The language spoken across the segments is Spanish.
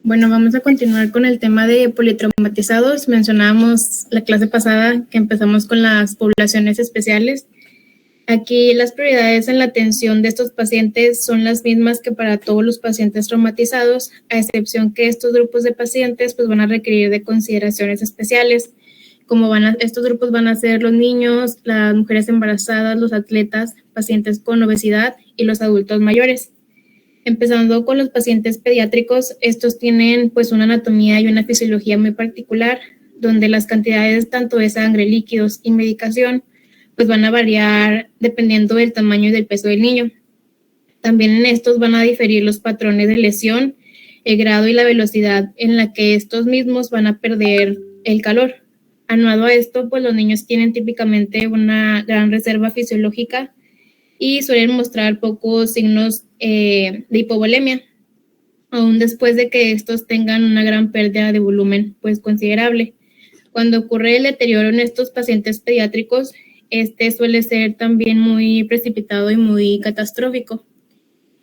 Bueno, vamos a continuar con el tema de politraumatizados. Mencionábamos la clase pasada que empezamos con las poblaciones especiales. Aquí las prioridades en la atención de estos pacientes son las mismas que para todos los pacientes traumatizados, a excepción que estos grupos de pacientes pues van a requerir de consideraciones especiales, como estos grupos van a ser los niños, las mujeres embarazadas, los atletas, pacientes con obesidad y los adultos mayores. Empezando con los pacientes pediátricos, estos tienen pues una anatomía y una fisiología muy particular, donde las cantidades tanto de sangre, líquidos y medicación pues van a variar dependiendo del tamaño y del peso del niño. También en estos van a diferir los patrones de lesión, el grado y la velocidad en la que estos mismos van a perder el calor. Aunado a esto, pues los niños tienen típicamente una gran reserva fisiológica y suelen mostrar pocos signos de hipovolemia, aún después de que estos tengan una gran pérdida de volumen pues considerable. Cuando ocurre el deterioro en estos pacientes pediátricos, este suele ser también muy precipitado y muy catastrófico.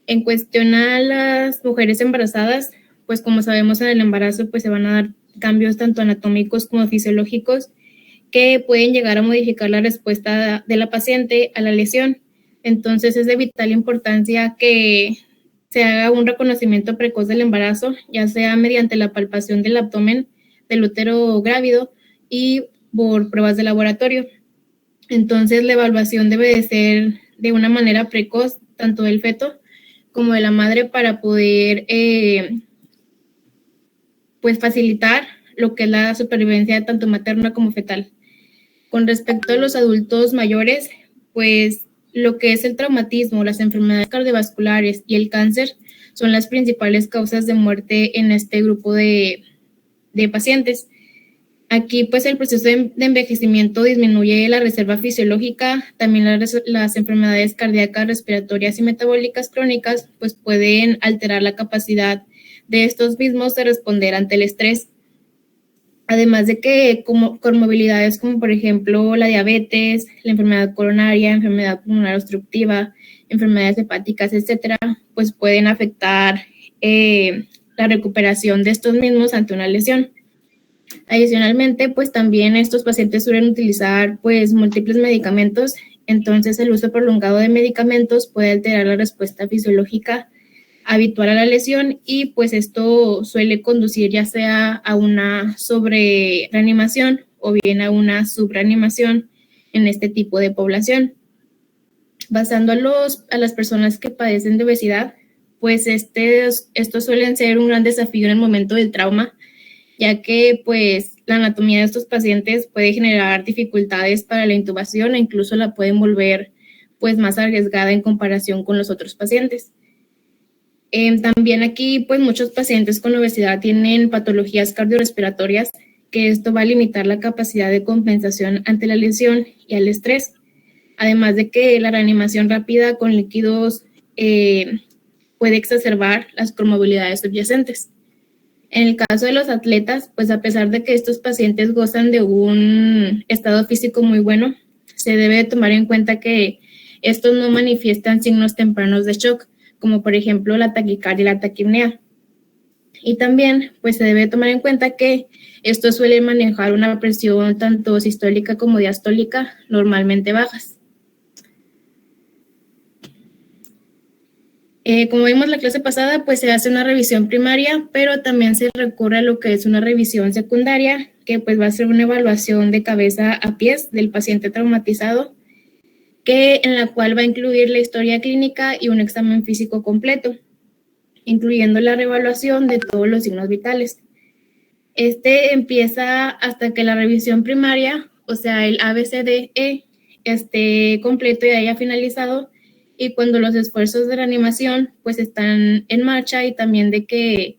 En cuestión a las mujeres embarazadas, pues como sabemos en el embarazo pues se van a dar cambios tanto anatómicos como fisiológicos que pueden llegar a modificar la respuesta de la paciente a la lesión. Entonces es de vital importancia que se haga un reconocimiento precoz del embarazo, ya sea mediante la palpación del abdomen del útero grávido y por pruebas de laboratorio. Entonces la evaluación debe de ser de una manera precoz, tanto del feto como de la madre, para poder pues facilitar lo que es la supervivencia tanto materna como fetal. Con respecto a los adultos mayores, pues lo que es el traumatismo, las enfermedades cardiovasculares y el cáncer son las principales causas de muerte en este grupo de pacientes. Aquí, pues, el proceso de envejecimiento disminuye la reserva fisiológica, también las enfermedades cardíacas, respiratorias y metabólicas crónicas, pues, pueden alterar la capacidad de estos mismos de responder ante el estrés. Además de que comorbilidades como, por ejemplo, la diabetes, la enfermedad coronaria, enfermedad pulmonar obstructiva, enfermedades hepáticas, etcétera, pues pueden afectar la recuperación de estos mismos ante una lesión. Adicionalmente, pues también estos pacientes suelen utilizar pues múltiples medicamentos, entonces el uso prolongado de medicamentos puede alterar la respuesta fisiológica habitual a la lesión y pues esto suele conducir ya sea a una sobrereanimación o bien a una subreanimación en este tipo de población. Basando a las personas que padecen de obesidad, pues estos suelen ser un gran desafío en el momento del trauma, ya que pues la anatomía de estos pacientes puede generar dificultades para la intubación e incluso la pueden volver pues más arriesgada en comparación con los otros pacientes. También aquí pues muchos pacientes con obesidad tienen patologías cardiorrespiratorias, que esto va a limitar la capacidad de compensación ante la lesión y al estrés, además de que la reanimación rápida con líquidos puede exacerbar las comorbilidades subyacentes. En el caso de los atletas, pues a pesar de que estos pacientes gozan de un estado físico muy bueno, se debe tomar en cuenta que estos no manifiestan signos tempranos de shock, como por ejemplo la taquicardia y la taquipnea. Y también pues se debe tomar en cuenta que estos suelen manejar una presión tanto sistólica como diastólica normalmente bajas. Como vimos la clase pasada, pues se hace una revisión primaria, pero también se recurre a lo que es una revisión secundaria, que pues va a ser una evaluación de cabeza a pies del paciente traumatizado, en la cual va a incluir la historia clínica y un examen físico completo, incluyendo la reevaluación de todos los signos vitales. Este empieza hasta que la revisión primaria, o sea, el ABCDE, esté completo y haya finalizado, y cuando los esfuerzos de reanimación pues están en marcha, y también de que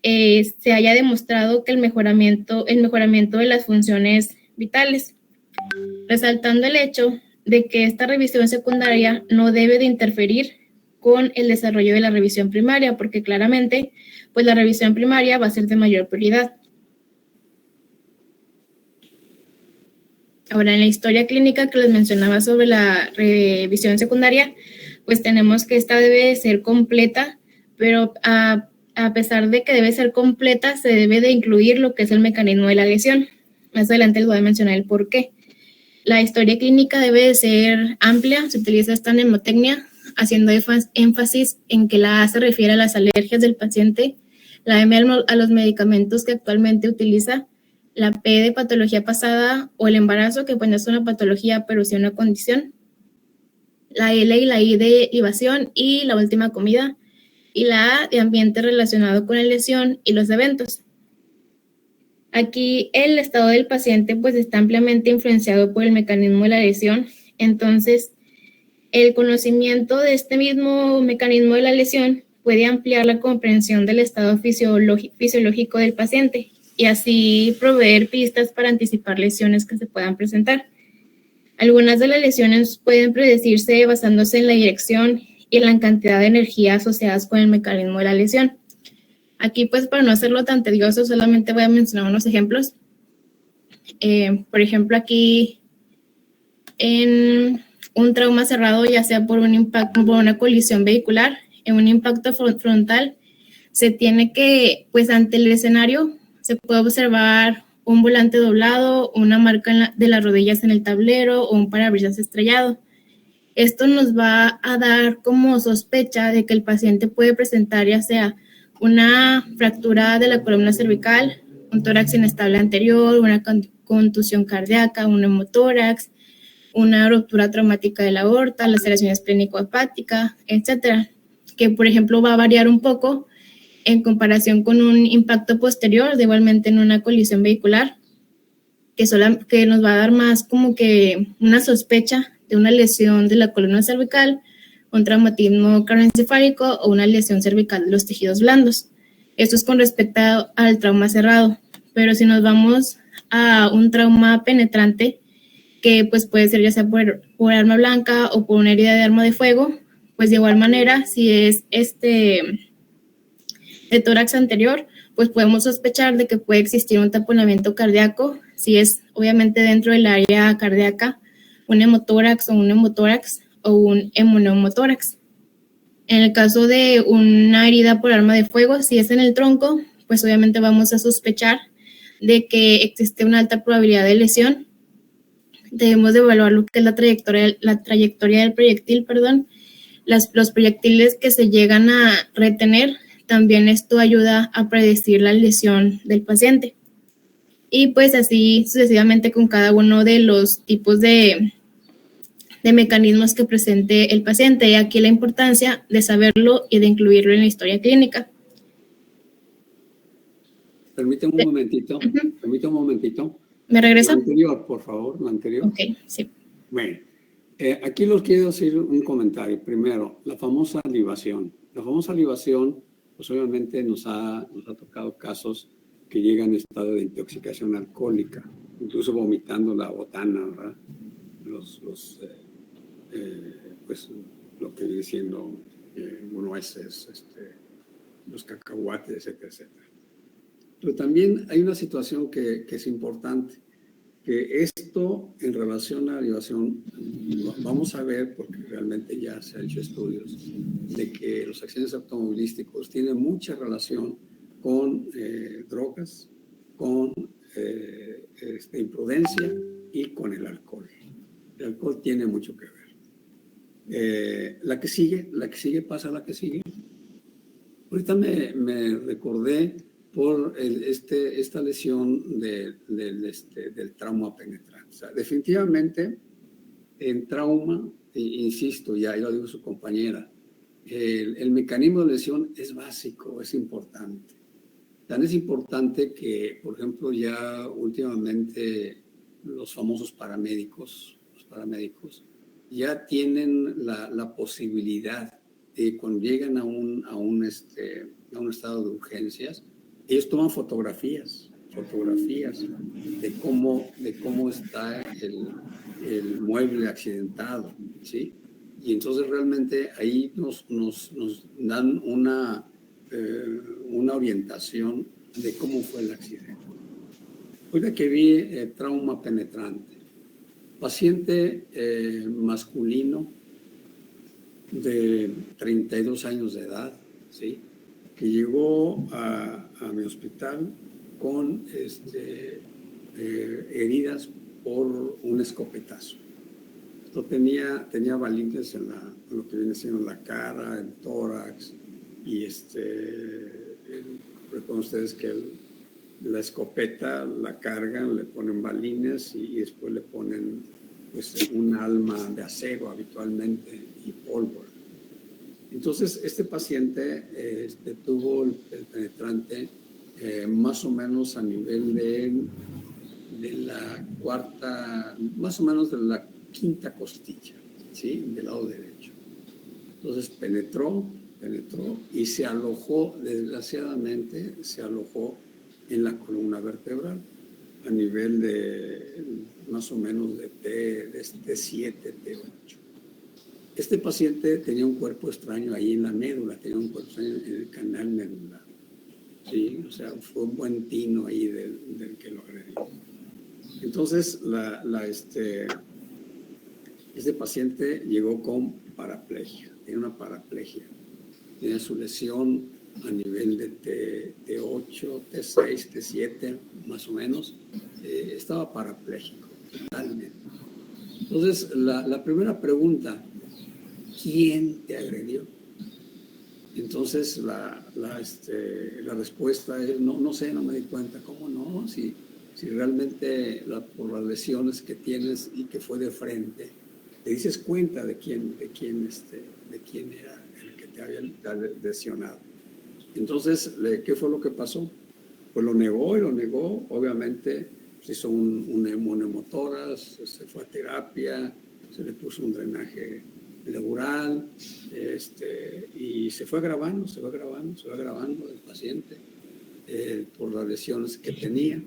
se haya demostrado que el mejoramiento de las funciones vitales, resaltando el hecho de que esta revisión secundaria no debe de interferir con el desarrollo de la revisión primaria, porque claramente pues la revisión primaria va a ser de mayor prioridad. Ahora, en la historia clínica que les mencionaba sobre la revisión secundaria, pues tenemos que esta debe ser completa, pero a a pesar de que debe ser completa, se debe de incluir lo que es el mecanismo de la lesión. Más adelante les voy a mencionar el por qué. La historia clínica debe de ser amplia, se utiliza esta mnemotecnia, haciendo énfasis en que la A se refiere a las alergias del paciente, la M a los medicamentos que actualmente utiliza, la P de patología pasada o el embarazo, que pues no es una patología, pero sí una condición, la L y la I de libación y la última comida, y la A de ambiente relacionado con la lesión y los eventos. Aquí el estado del paciente pues está ampliamente influenciado por el mecanismo de la lesión, entonces el conocimiento de este mismo mecanismo de la lesión puede ampliar la comprensión del estado fisiológico del paciente y así proveer pistas para anticipar lesiones que se puedan presentar. Algunas de las lesiones pueden predecirse basándose en la dirección y en la cantidad de energía asociadas con el mecanismo de la lesión. Aquí, pues, para no hacerlo tan tedioso, solamente voy a mencionar unos ejemplos. Por ejemplo, aquí en un trauma cerrado, ya sea por un impacto, por una colisión vehicular, en un impacto frontal, se tiene que, pues, ante el escenario, se puede observar un volante doblado, una marca de las rodillas en el tablero o un parabrisas estrellado. Esto nos va a dar como sospecha de que el paciente puede presentar ya sea una fractura de la columna cervical, un tórax inestable anterior, una contusión cardíaca, un hemotórax, una ruptura traumática de la aorta, laceración esplénico-hepática, etcétera, que por ejemplo va a variar un poco en comparación con un impacto posterior, de igualmente en una colisión vehicular, que nos va a dar más como que una sospecha de una lesión de la columna cervical, un traumatismo craneoencefálico o una lesión cervical de los tejidos blandos. Esto es con respecto al trauma cerrado, pero si nos vamos a un trauma penetrante, que pues puede ser ya sea por arma blanca o por una herida de arma de fuego, pues de igual manera, si es de tórax anterior, pues podemos sospechar de que puede existir un taponamiento cardíaco, si es obviamente dentro del área cardíaca, un hemotórax o un hemotórax o un hemoneumotórax. En el caso de una herida por arma de fuego, si es en el tronco, pues obviamente vamos a sospechar de que existe una alta probabilidad de lesión. Debemos de evaluar lo que es la trayectoria del proyectil, los proyectiles que se llegan a retener. También esto ayuda a predecir la lesión del paciente. Y pues así sucesivamente con cada uno de los tipos de mecanismos que presente el paciente. Y aquí la importancia de saberlo y de incluirlo en la historia clínica. Permíteme un momentito. Permíteme un momentito. ¿Me regreso? Lo anterior, por favor, lo anterior. Ok, sí. Bueno, aquí les quiero hacer un comentario. Primero, la famosa libación. La famosa libación, pues obviamente nos ha tocado casos que llegan en estado de intoxicación alcohólica, incluso vomitando la botana, ¿verdad? Pues lo que viene siendo nueces, los cacahuates, etcétera, etcétera. Pero también hay una situación que es importante, que esto en relación a la libación, vamos a ver, porque realmente ya se han hecho estudios, de que los accidentes automovilísticos tienen mucha relación con drogas, con imprudencia y con el alcohol. El alcohol tiene mucho que ver. La que sigue pasa la que sigue. Ahorita me recordé por esta lesión del trauma penetrante. O sea, definitivamente, en trauma, insisto, ya lo dijo su compañera, el mecanismo de lesión es básico, es importante. Tan es importante que, por ejemplo, ya últimamente los famosos paramédicos, ya tienen la posibilidad de cuando llegan a un estado de urgencias, ellos toman fotografías de cómo está el mueble accidentado, ¿sí? Y entonces realmente ahí nos dan una orientación de cómo fue el accidente. Ahorita que vi trauma penetrante, paciente masculino de 32 años de edad, ¿sí? que llegó a mi hospital con heridas por un escopetazo. Esto tenía balines en lo que viene siendo la cara, el tórax, y recuerden ustedes que la escopeta la cargan, le ponen balines y después le ponen pues, un alma de acero habitualmente y pólvora. Entonces, este paciente tuvo el penetrante más o menos a nivel de la cuarta, más o menos de la quinta costilla, ¿sí? Del lado derecho. Entonces penetró y se alojó, desgraciadamente, se alojó en la columna vertebral a nivel de más o menos de T7, T8. Este paciente tenía un cuerpo extraño ahí en la médula, tenía un cuerpo extraño en el canal medular. Sí, o sea, fue un buen tino ahí del que lo agredió. Entonces, este paciente llegó con paraplegia, tiene una paraplegia, tiene su lesión a nivel de T8, T6, T7, más o menos, estaba parapléjico, totalmente. Entonces, la primera pregunta, ¿quién te agredió? Entonces, la respuesta es, no sé, no me di cuenta. ¿Cómo no? Si realmente por las lesiones que tienes y que fue de frente, te dices cuenta de quién era el que te había lesionado. Entonces, ¿qué fue lo que pasó? Pues lo negó, obviamente se hizo un hemotórax, se fue a terapia, se le puso un drenaje pleural, y se fue grabando el paciente por las lesiones que tenía.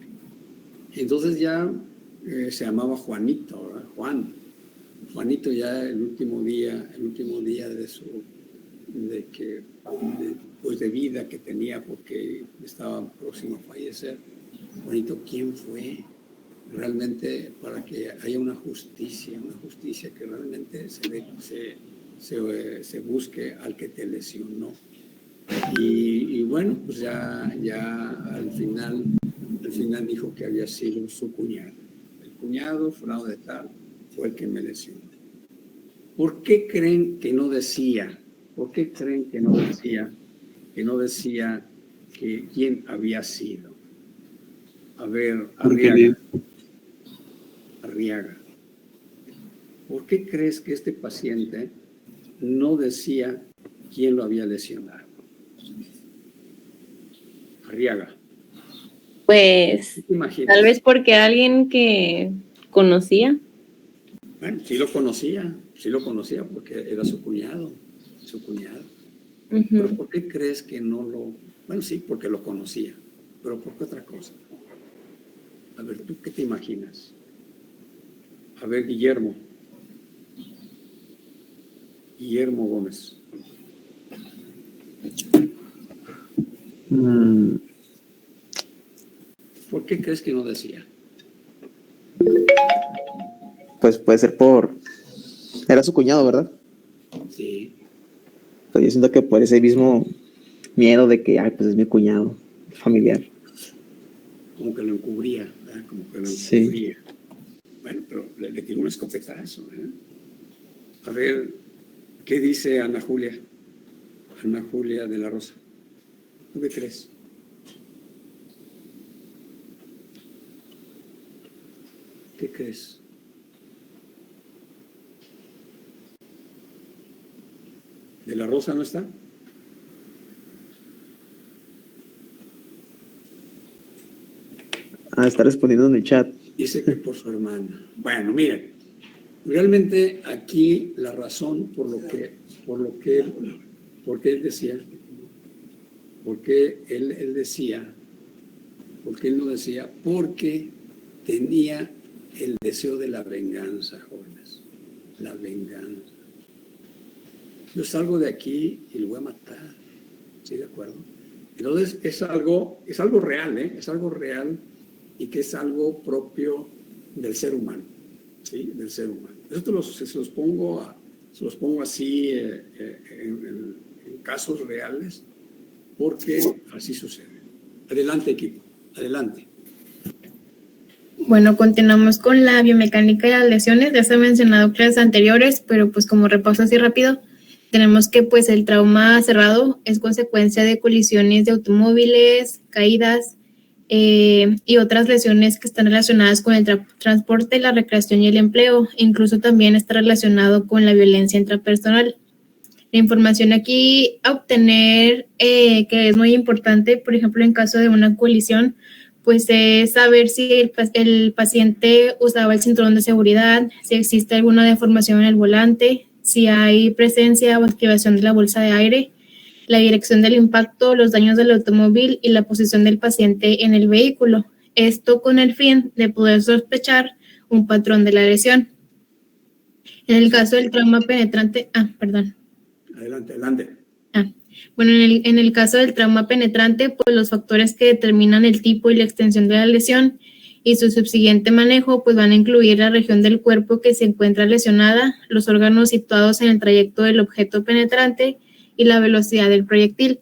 Entonces ya se llamaba Juanito, ¿verdad? Juanito ya el último día de vida que tenía, porque estaba próximo a fallecer. Juanito, ¿quién fue? Realmente, para que haya una justicia que realmente se busque al que te lesionó. Y bueno, pues ya al final dijo que había sido su cuñado. El cuñado, fulano de tal, fue el que me lesionó. ¿Por qué creen que no decía? Que no decía que quién había sido. A ver, Arriaga. ¿Por qué crees que este paciente no decía quién lo había lesionado? Arriaga. Pues tal vez porque alguien que conocía. Bueno, sí lo conocía porque era su cuñado. Pero ¿por qué crees que no lo...? Bueno, sí, porque lo conocía, pero ¿por qué otra cosa? A ver, ¿tú qué te imaginas? A ver, Guillermo Gómez. ¿Por qué crees que no decía? Pues puede ser era su cuñado, ¿verdad? Sí. Pues yo siento que por ese mismo miedo de que, pues es mi cuñado, familiar. Como que lo encubría, ¿verdad? Sí. Bueno, pero le tiró un escopetazo, ¿eh? A ver, ¿qué dice Ana Julia de la Rosa? ¿Tú qué crees? ¿Qué crees? ¿De la Rosa no está? Está respondiendo en el chat. Dice que por su hermana. Bueno, miren, realmente aquí la razón por qué él decía, porque él decía, porque él no decía, porque tenía el deseo de la venganza, jóvenes, la venganza. Yo salgo de aquí y lo voy a matar, ¿sí? ¿De acuerdo? Entonces es algo real, ¿eh? Es algo real y que es algo propio del ser humano, ¿sí? Del ser humano. Eso se los pongo así en casos reales, porque así sucede. Adelante, equipo, adelante. Bueno, continuamos con la biomecánica de las lesiones. Ya se ha mencionado clases anteriores, pero pues como repaso así rápido, tenemos que pues el trauma cerrado es consecuencia de colisiones de automóviles, caídas y otras lesiones que están relacionadas con el transporte, la recreación y el empleo. Incluso también está relacionado con la violencia intrapersonal. La información aquí a obtener, que es muy importante, por ejemplo, en caso de una colisión, pues es saber si el paciente usaba el cinturón de seguridad, si existe alguna deformación en el volante, si hay presencia o activación de la bolsa de aire, la dirección del impacto, los daños del automóvil y la posición del paciente en el vehículo. Esto con el fin de poder sospechar un patrón de la lesión. En el caso del trauma penetrante, perdón. Adelante, adelante. Bueno, en el caso del trauma penetrante, pues los factores que determinan el tipo y la extensión de la lesión y su subsiguiente manejo, pues van a incluir la región del cuerpo que se encuentra lesionada, los órganos situados en el trayecto del objeto penetrante y la velocidad del proyectil.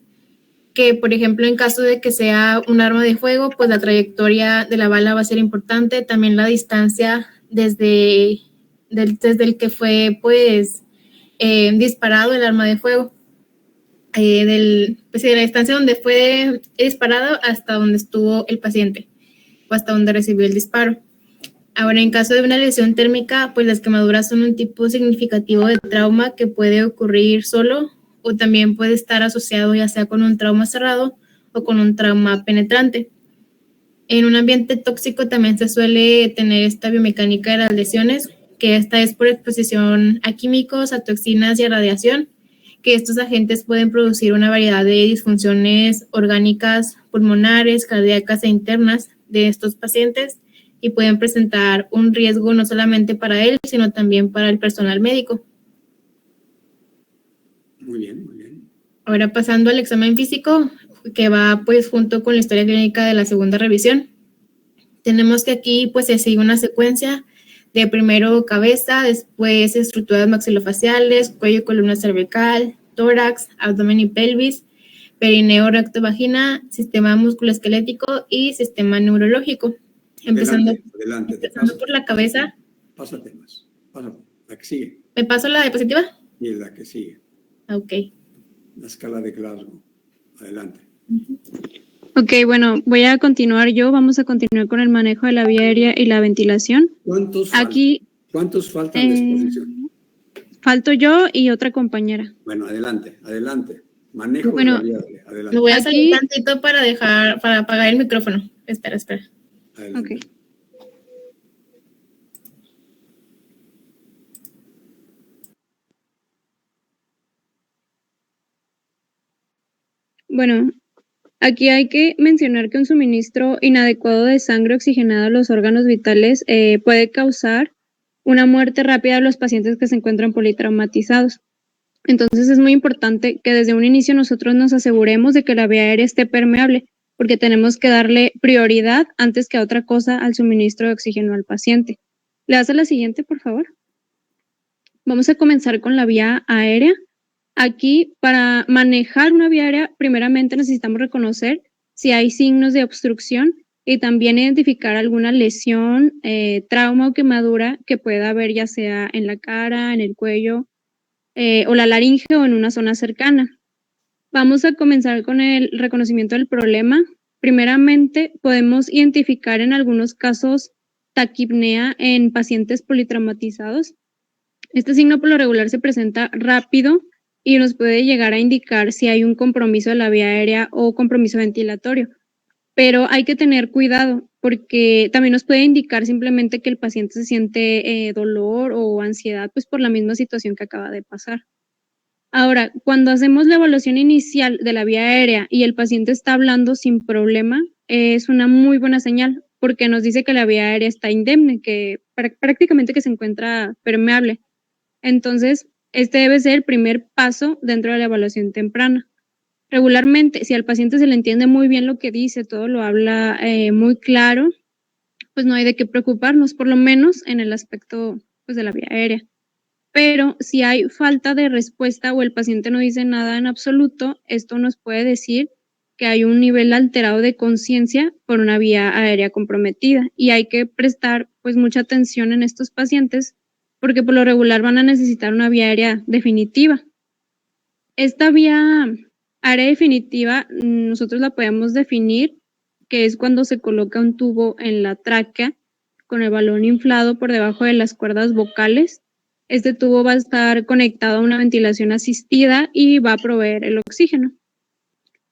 Que, por ejemplo, en caso de que sea un arma de fuego, pues la trayectoria de la bala va a ser importante, también la distancia desde el que fue, pues, disparado el arma de fuego. De la distancia donde fue disparado hasta donde estuvo el paciente o hasta donde recibió el disparo. Ahora, en caso de una lesión térmica, pues las quemaduras son un tipo significativo de trauma que puede ocurrir solo o también puede estar asociado ya sea con un trauma cerrado o con un trauma penetrante. En un ambiente tóxico también se suele tener esta biomecánica de las lesiones, que esta es por exposición a químicos, a toxinas y a radiación, que estos agentes pueden producir una variedad de disfunciones orgánicas, pulmonares, cardíacas e internas de estos pacientes y pueden presentar un riesgo no solamente para él, sino también para el personal médico. Muy bien, muy bien. Ahora pasando al examen físico, que va pues junto con la historia clínica de la segunda revisión. Tenemos que aquí pues se sigue una secuencia de primero cabeza, después estructuras maxilofaciales, cuello, columna cervical, tórax, abdomen y pelvis, perineo, recto, vagina, sistema musculoesquelético y sistema neurológico. Empezando por la cabeza. Pásate más. Pásate. La que sigue. ¿Me paso la diapositiva? Y la que sigue. Ok. La escala de Glasgow. Adelante. Ok, bueno, voy a continuar yo. Vamos a continuar con el manejo de la vía aérea y la ventilación. ¿Cuántos faltan de exposición? Falto yo y otra compañera. Bueno, adelante. Manejo de la vía aérea. Adelante. Me voy a salir tantito para apagar el micrófono. Espera. Adelante. Ok. Bueno, aquí hay que mencionar que un suministro inadecuado de sangre oxigenada a los órganos vitales puede causar una muerte rápida de los pacientes que se encuentran politraumatizados. Entonces es muy importante que desde un inicio nosotros nos aseguremos de que la vía aérea esté permeable, porque tenemos que darle prioridad antes que a otra cosa al suministro de oxígeno al paciente. ¿Le das a la siguiente, por favor? Vamos a comenzar con la vía aérea. Aquí, para manejar una vía aérea, primeramente necesitamos reconocer si hay signos de obstrucción y también identificar alguna lesión, trauma o quemadura que pueda haber ya sea en la cara, en el cuello o la laringe o en una zona cercana. Vamos a comenzar con el reconocimiento del problema. Primeramente, podemos identificar en algunos casos taquipnea en pacientes politraumatizados. Este signo por lo regular se presenta rápido y nos puede llegar a indicar si hay un compromiso de la vía aérea o compromiso ventilatorio. Pero hay que tener cuidado porque también nos puede indicar simplemente que el paciente se siente dolor o ansiedad pues por la misma situación que acaba de pasar. Ahora, cuando hacemos la evaluación inicial de la vía aérea y el paciente está hablando sin problema, es una muy buena señal porque nos dice que la vía aérea está indemne, que prácticamente que se encuentra permeable. Entonces, este debe ser el primer paso dentro de la evaluación temprana. Regularmente, si al paciente se le entiende muy bien lo que dice, todo lo habla muy claro, pues no hay de qué preocuparnos, por lo menos en el aspecto pues, de la vía aérea. Pero si hay falta de respuesta o el paciente no dice nada en absoluto, esto nos puede decir que hay un nivel alterado de conciencia por una vía aérea comprometida y hay que prestar pues mucha atención en estos pacientes porque por lo regular van a necesitar una vía aérea definitiva. Esta vía aérea definitiva nosotros la podemos definir que es cuando se coloca un tubo en la tráquea con el balón inflado por debajo de las cuerdas vocales. Este tubo va a estar conectado a una ventilación asistida y va a proveer el oxígeno.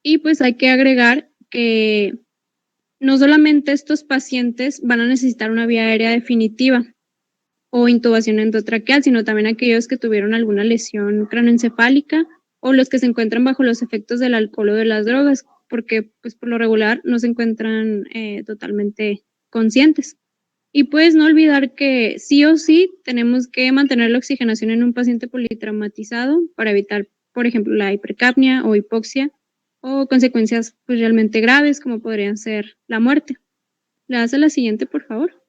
Y pues hay que agregar que no solamente estos pacientes van a necesitar una vía aérea definitiva o intubación endotraqueal, sino también aquellos que tuvieron alguna lesión craneoencefálica o los que se encuentran bajo los efectos del alcohol o de las drogas, porque pues por lo regular no se encuentran totalmente conscientes. Y pues no olvidar que sí o sí tenemos que mantener la oxigenación en un paciente politraumatizado para evitar, por ejemplo, la hipercapnia o hipoxia o consecuencias pues realmente graves como podrían ser la muerte. ¿Le das a la siguiente, por favor?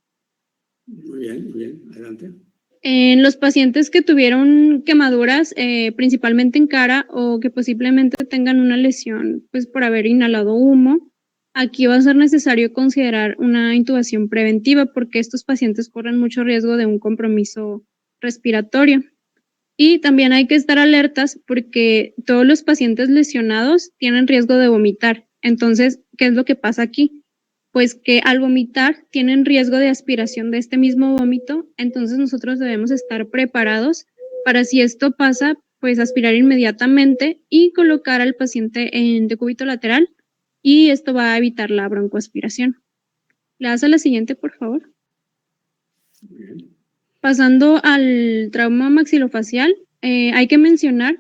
Muy bien, adelante. En los pacientes que tuvieron quemaduras, principalmente en cara o que posiblemente tengan una lesión pues por haber inhalado humo, aquí va a ser necesario considerar una intubación preventiva porque estos pacientes corren mucho riesgo de un compromiso respiratorio. Y también hay que estar alertas porque todos los pacientes lesionados tienen riesgo de vomitar. Entonces, ¿qué es lo que pasa aquí? Pues que al vomitar tienen riesgo de aspiración de este mismo vómito, entonces nosotros debemos estar preparados para si esto pasa, pues aspirar inmediatamente y colocar al paciente en decúbito lateral y esto va a evitar la broncoaspiración. ¿Le das a la siguiente, por favor? Bien. Pasando al trauma maxilofacial, hay que mencionar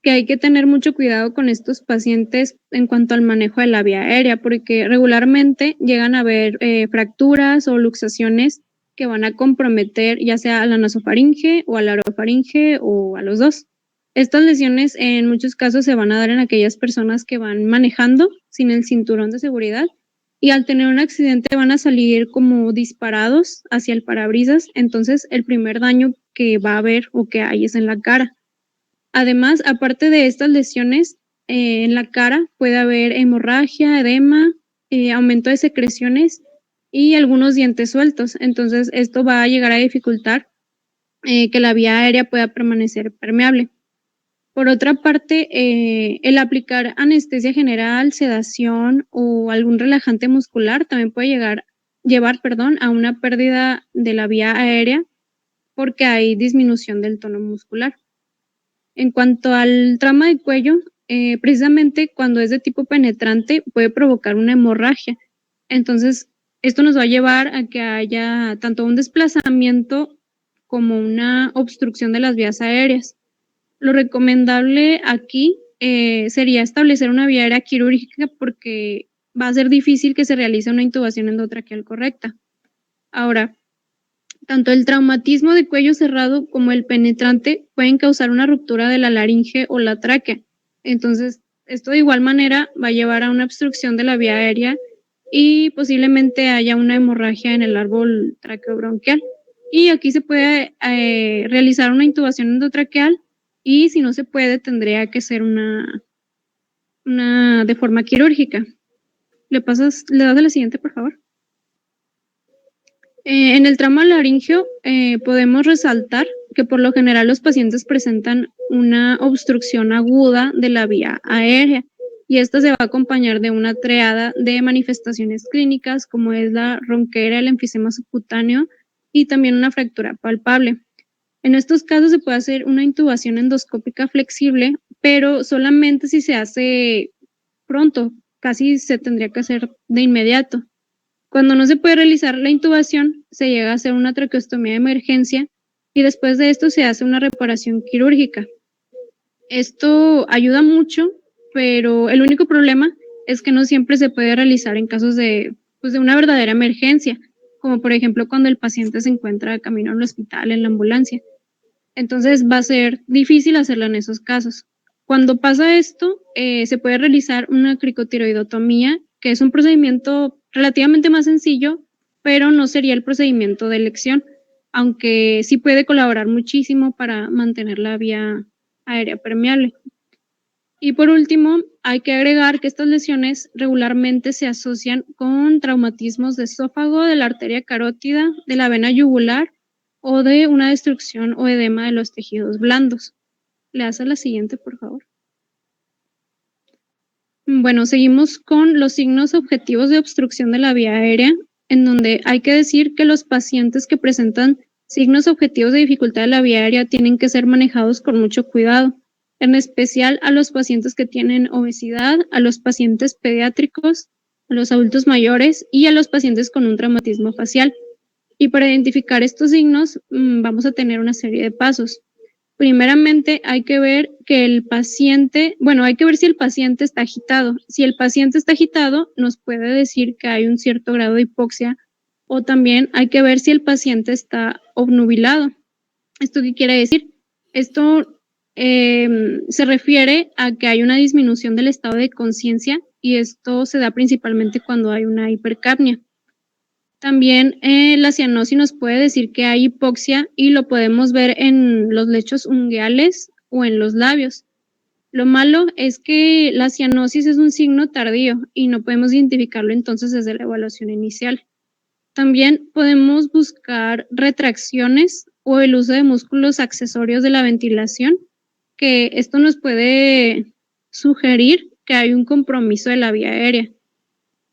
que hay que tener mucho cuidado con estos pacientes en cuanto al manejo de la vía aérea, porque regularmente llegan a haber fracturas o luxaciones que van a comprometer ya sea a la nasofaringe o a la orofaringe o a los dos. Estas lesiones en muchos casos se van a dar en aquellas personas que van manejando sin el cinturón de seguridad y al tener un accidente van a salir como disparados hacia el parabrisas, entonces el primer daño que va a haber o que hay es en la cara. Además, aparte de estas lesiones, en la cara puede haber hemorragia, edema, aumento de secreciones y algunos dientes sueltos. Entonces, esto va a llegar a dificultar que la vía aérea pueda permanecer permeable. Por otra parte, el aplicar anestesia general, sedación o algún relajante muscular también puede llevar a una pérdida de la vía aérea porque hay disminución del tono muscular. En cuanto al trauma de cuello, precisamente cuando es de tipo penetrante puede provocar una hemorragia. Entonces, esto nos va a llevar a que haya tanto un desplazamiento como una obstrucción de las vías aéreas. Lo recomendable aquí sería establecer una vía aérea quirúrgica porque va a ser difícil que se realice una intubación endotraqueal correcta. Ahora, tanto el traumatismo de cuello cerrado como el penetrante pueden causar una ruptura de la laringe o la tráquea. Entonces, esto de igual manera va a llevar a una obstrucción de la vía aérea y posiblemente haya una hemorragia en el árbol traqueobronquial. Y aquí se puede realizar una intubación endotraqueal y si no se puede, tendría que ser una de forma quirúrgica. ¿Le das a la siguiente, por favor? En el trauma laringio podemos resaltar que por lo general los pacientes presentan una obstrucción aguda de la vía aérea y esta se va a acompañar de una triada de manifestaciones clínicas como es la ronquera, el enfisema subcutáneo y también una fractura palpable. En estos casos se puede hacer una intubación endoscópica flexible, pero solamente si se hace pronto, casi se tendría que hacer de inmediato. Cuando no se puede realizar la intubación, se llega a hacer una traqueostomía de emergencia y después de esto se hace una reparación quirúrgica. Esto ayuda mucho, pero el único problema es que no siempre se puede realizar en casos de una verdadera emergencia, como por ejemplo cuando el paciente se encuentra camino al hospital en la ambulancia. Entonces va a ser difícil hacerlo en esos casos. Cuando pasa esto, se puede realizar una cricotiroidotomía, que es un procedimiento relativamente más sencillo, pero no sería el procedimiento de elección, aunque sí puede colaborar muchísimo para mantener la vía aérea permeable. Y por último, hay que agregar que estas lesiones regularmente se asocian con traumatismos de esófago, de la arteria carótida, de la vena yugular o de una destrucción o edema de los tejidos blandos. Le hace la siguiente, por favor. Bueno, seguimos con los signos objetivos de obstrucción de la vía aérea, en donde hay que decir que los pacientes que presentan signos objetivos de dificultad de la vía aérea tienen que ser manejados con mucho cuidado, en especial a los pacientes que tienen obesidad, a los pacientes pediátricos, a los adultos mayores y a los pacientes con un traumatismo facial. Y para identificar estos signos, vamos a tener una serie de pasos. Primeramente, hay que ver que el paciente, hay que ver si el paciente está agitado. Si el paciente está agitado, nos puede decir que hay un cierto grado de hipoxia, o también hay que ver si el paciente está obnubilado. ¿Esto qué quiere decir? Esto se refiere a que hay una disminución del estado de conciencia y esto se da principalmente cuando hay una hipercapnia. También la cianosis nos puede decir que hay hipoxia y lo podemos ver en los lechos ungueales o en los labios. Lo malo es que la cianosis es un signo tardío y no podemos identificarlo entonces desde la evaluación inicial. También podemos buscar retracciones o el uso de músculos accesorios de la ventilación, que esto nos puede sugerir que hay un compromiso de la vía aérea.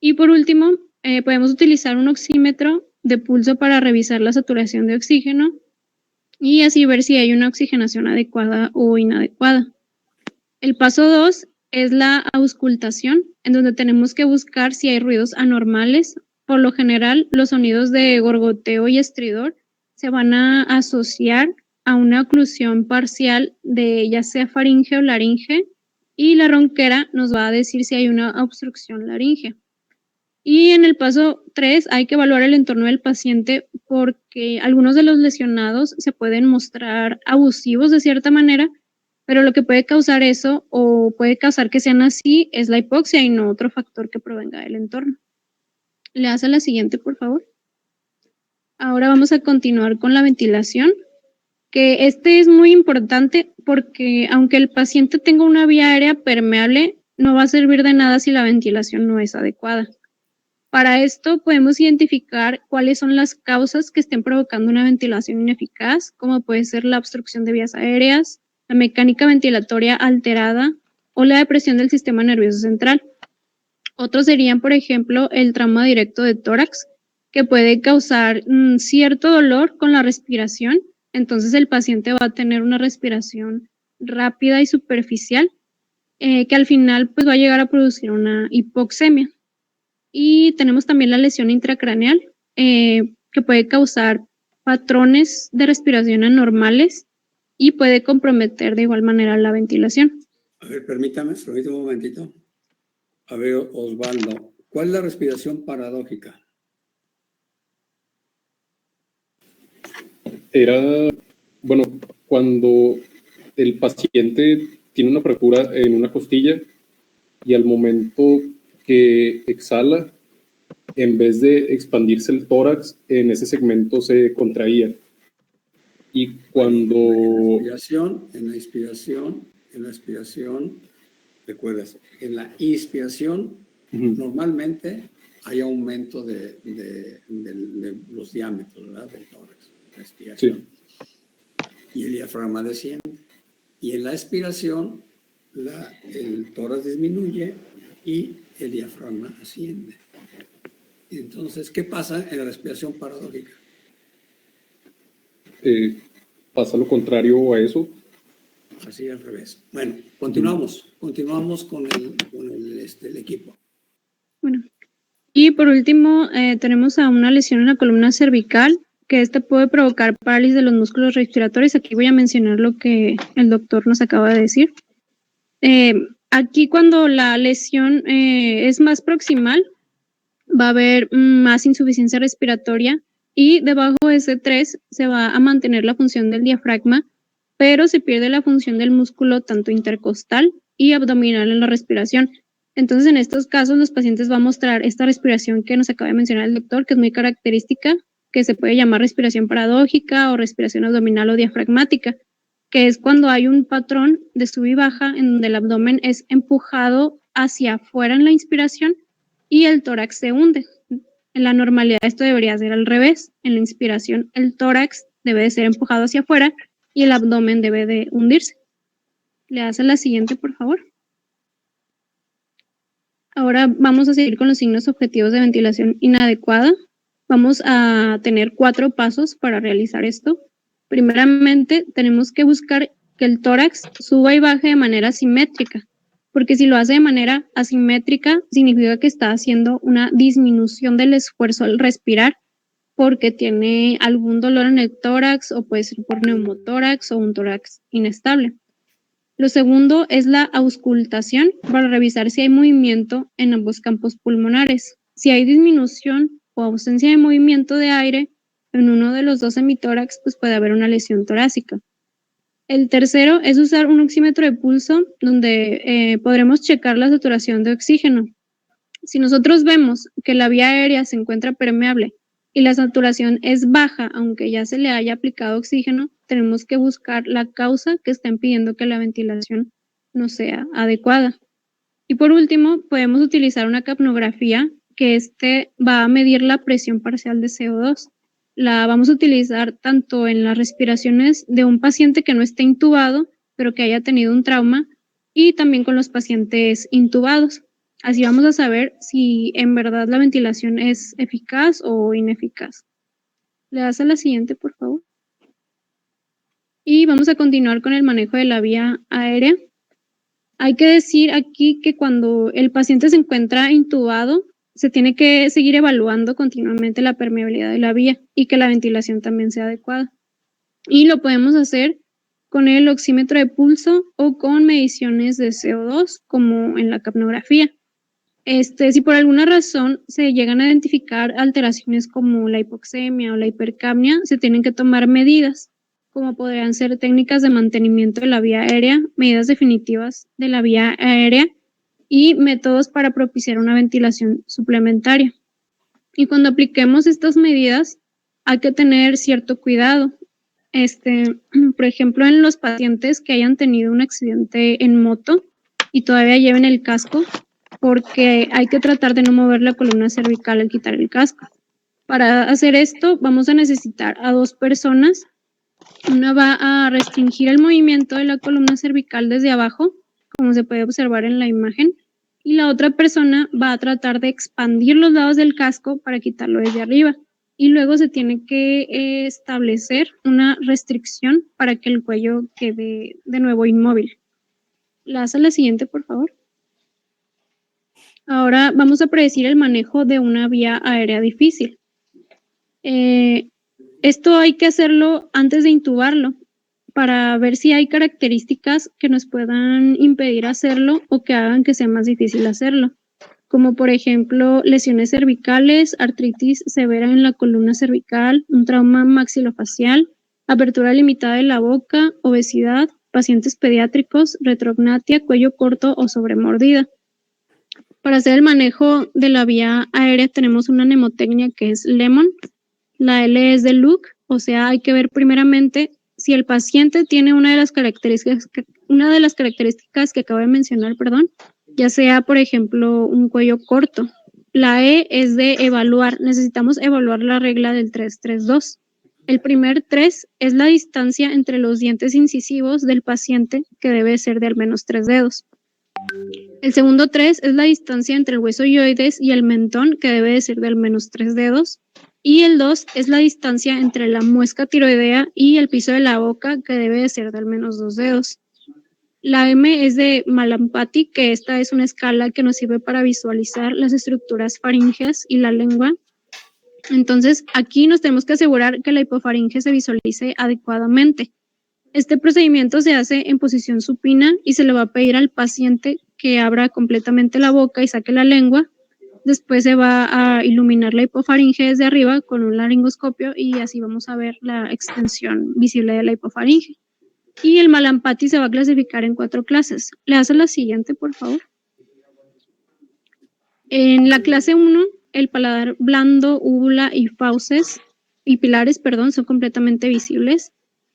Y por último, podemos utilizar un oxímetro de pulso para revisar la saturación de oxígeno y así ver si hay una oxigenación adecuada o inadecuada. El paso 2 es la auscultación, en donde tenemos que buscar si hay ruidos anormales. Por lo general, los sonidos de gorgoteo y estridor se van a asociar a una oclusión parcial de ya sea faringe o laringe, y la ronquera nos va a decir si hay una obstrucción laringe. Y en el paso 3 hay que evaluar el entorno del paciente porque algunos de los lesionados se pueden mostrar abusivos de cierta manera, pero lo que puede causar eso o puede causar que sean así es la hipoxia y no otro factor que provenga del entorno. Le hace la siguiente, por favor. Ahora vamos a continuar con la ventilación, que este es muy importante porque aunque el paciente tenga una vía aérea permeable, no va a servir de nada si la ventilación no es adecuada. Para esto podemos identificar cuáles son las causas que estén provocando una ventilación ineficaz, como puede ser la obstrucción de vías aéreas, la mecánica ventilatoria alterada o la depresión del sistema nervioso central. Otros serían, por ejemplo, el trauma directo de tórax, que puede causar cierto dolor con la respiración. Entonces el paciente va a tener una respiración rápida y superficial, que al final pues, va a llegar a producir una hipoxemia. Y tenemos también la lesión intracraneal, que puede causar patrones de respiración anormales y puede comprometer de igual manera la ventilación. A ver, permítame un momentito. A ver, Osvaldo, ¿cuál es la respiración paradójica? Cuando el paciente tiene una fractura en una costilla y al momento que exhala, en vez de expandirse el tórax, en ese segmento se contraía. Y cuando... En la inspiración, recuerdas, en la inspiración, normalmente hay aumento de los diámetros, ¿verdad? Del tórax, la expiración. Sí. Y el diafragma desciende. Y en la expiración, el tórax disminuye y el diafragma asciende. Entonces, ¿qué pasa en la respiración paradójica? Pasa lo contrario a eso. Así al revés. Bueno, continuamos con el equipo. Bueno, y por último tenemos a una lesión en la columna cervical, que puede provocar parálisis de los músculos respiratorios. Aquí voy a mencionar lo que el doctor nos acaba de decir. Aquí cuando la lesión es más proximal, va a haber más insuficiencia respiratoria y debajo de ese 3 se va a mantener la función del diafragma, pero se pierde la función del músculo tanto intercostal y abdominal en la respiración. Entonces, en estos casos, los pacientes van a mostrar esta respiración que nos acaba de mencionar el doctor, que es muy característica, que se puede llamar respiración paradójica o respiración abdominal o diafragmática. que es cuando hay un patrón de sub y baja en donde el abdomen es empujado hacia afuera en la inspiración y el tórax se hunde. En la normalidad esto debería ser al revés. En la inspiración el tórax debe de ser empujado hacia afuera y el abdomen debe de hundirse. Le das a la siguiente, por favor. Ahora vamos a seguir con los signos objetivos de ventilación inadecuada. Vamos a tener 4 pasos para realizar esto. Primeramente, tenemos que buscar que el tórax suba y baje de manera simétrica, porque si lo hace de manera asimétrica, significa que está haciendo una disminución del esfuerzo al respirar, porque tiene algún dolor en el tórax o puede ser por neumotórax o un tórax inestable. Lo segundo es la auscultación para revisar si hay movimiento en ambos campos pulmonares. Si hay disminución o ausencia de movimiento de aire en uno de los 2 hemitórax, pues puede haber una lesión torácica. El tercero es usar un oxímetro de pulso donde podremos checar la saturación de oxígeno. Si nosotros vemos que la vía aérea se encuentra permeable y la saturación es baja, aunque ya se le haya aplicado oxígeno, tenemos que buscar la causa que está impidiendo que la ventilación no sea adecuada. Y por último, podemos utilizar una capnografía que va a medir la presión parcial de CO2. La vamos a utilizar tanto en las respiraciones de un paciente que no esté intubado, pero que haya tenido un trauma, y también con los pacientes intubados. Así vamos a saber si en verdad la ventilación es eficaz o ineficaz. Le das a la siguiente, por favor. Y vamos a continuar con el manejo de la vía aérea. Hay que decir aquí que cuando el paciente se encuentra intubado, se tiene que seguir evaluando continuamente la permeabilidad de la vía y que la ventilación también sea adecuada. Y lo podemos hacer con el oxímetro de pulso o con mediciones de CO2, como en la capnografía. Si por alguna razón se llegan a identificar alteraciones como la hipoxemia o la hipercapnia, se tienen que tomar medidas, como podrían ser técnicas de mantenimiento de la vía aérea, medidas definitivas de la vía aérea y métodos para propiciar una ventilación suplementaria. Y cuando apliquemos estas medidas, hay que tener cierto cuidado. Por ejemplo, en los pacientes que hayan tenido un accidente en moto y todavía lleven el casco, porque hay que tratar de no mover la columna cervical al quitar el casco. Para hacer esto, vamos a necesitar a 2 personas. Una va a restringir el movimiento de la columna cervical desde abajo, como se puede observar en la imagen, y la otra persona va a tratar de expandir los lados del casco para quitarlo desde arriba. Y luego se tiene que establecer una restricción para que el cuello quede de nuevo inmóvil. La hace la siguiente, por favor. Ahora vamos a predecir el manejo de una vía aérea difícil. Esto hay que hacerlo antes de intubarlo para ver si hay características que nos puedan impedir hacerlo o que hagan que sea más difícil hacerlo, como por ejemplo lesiones cervicales, artritis severa en la columna cervical, un trauma maxilofacial, apertura limitada de la boca, obesidad, pacientes pediátricos, retrognatia, cuello corto o sobremordida. Para hacer el manejo de la vía aérea tenemos una mnemotecnia que es LEMON. La L es de look, o sea, hay que ver primeramente si el paciente tiene una de las características que acabo de mencionar, ya sea, por ejemplo, un cuello corto. La E es de evaluar. Necesitamos evaluar la regla del 3-3-2. El primer 3 es la distancia entre los dientes incisivos del paciente, que debe ser de al menos 3 dedos. El segundo 3 es la distancia entre el hueso hyoides y el mentón, que debe de ser de al menos 3 dedos. Y el 2 es la distancia entre la muesca tiroidea y el piso de la boca, que debe de ser de al menos 2 dedos. La M es de Malampati, que esta es una escala que nos sirve para visualizar las estructuras faríngeas y la lengua. Entonces, aquí nos tenemos que asegurar que la hipofaringe se visualice adecuadamente. Este procedimiento se hace en posición supina y se le va a pedir al paciente que abra completamente la boca y saque la lengua. Después se va a iluminar la hipofaringe desde arriba con un laringoscopio y así vamos a ver la extensión visible de la hipofaringe. Y el Malampati se va a clasificar en 4 clases. Le hace la siguiente, por favor. En la clase 1, el paladar blando, úvula y pilares son completamente visibles.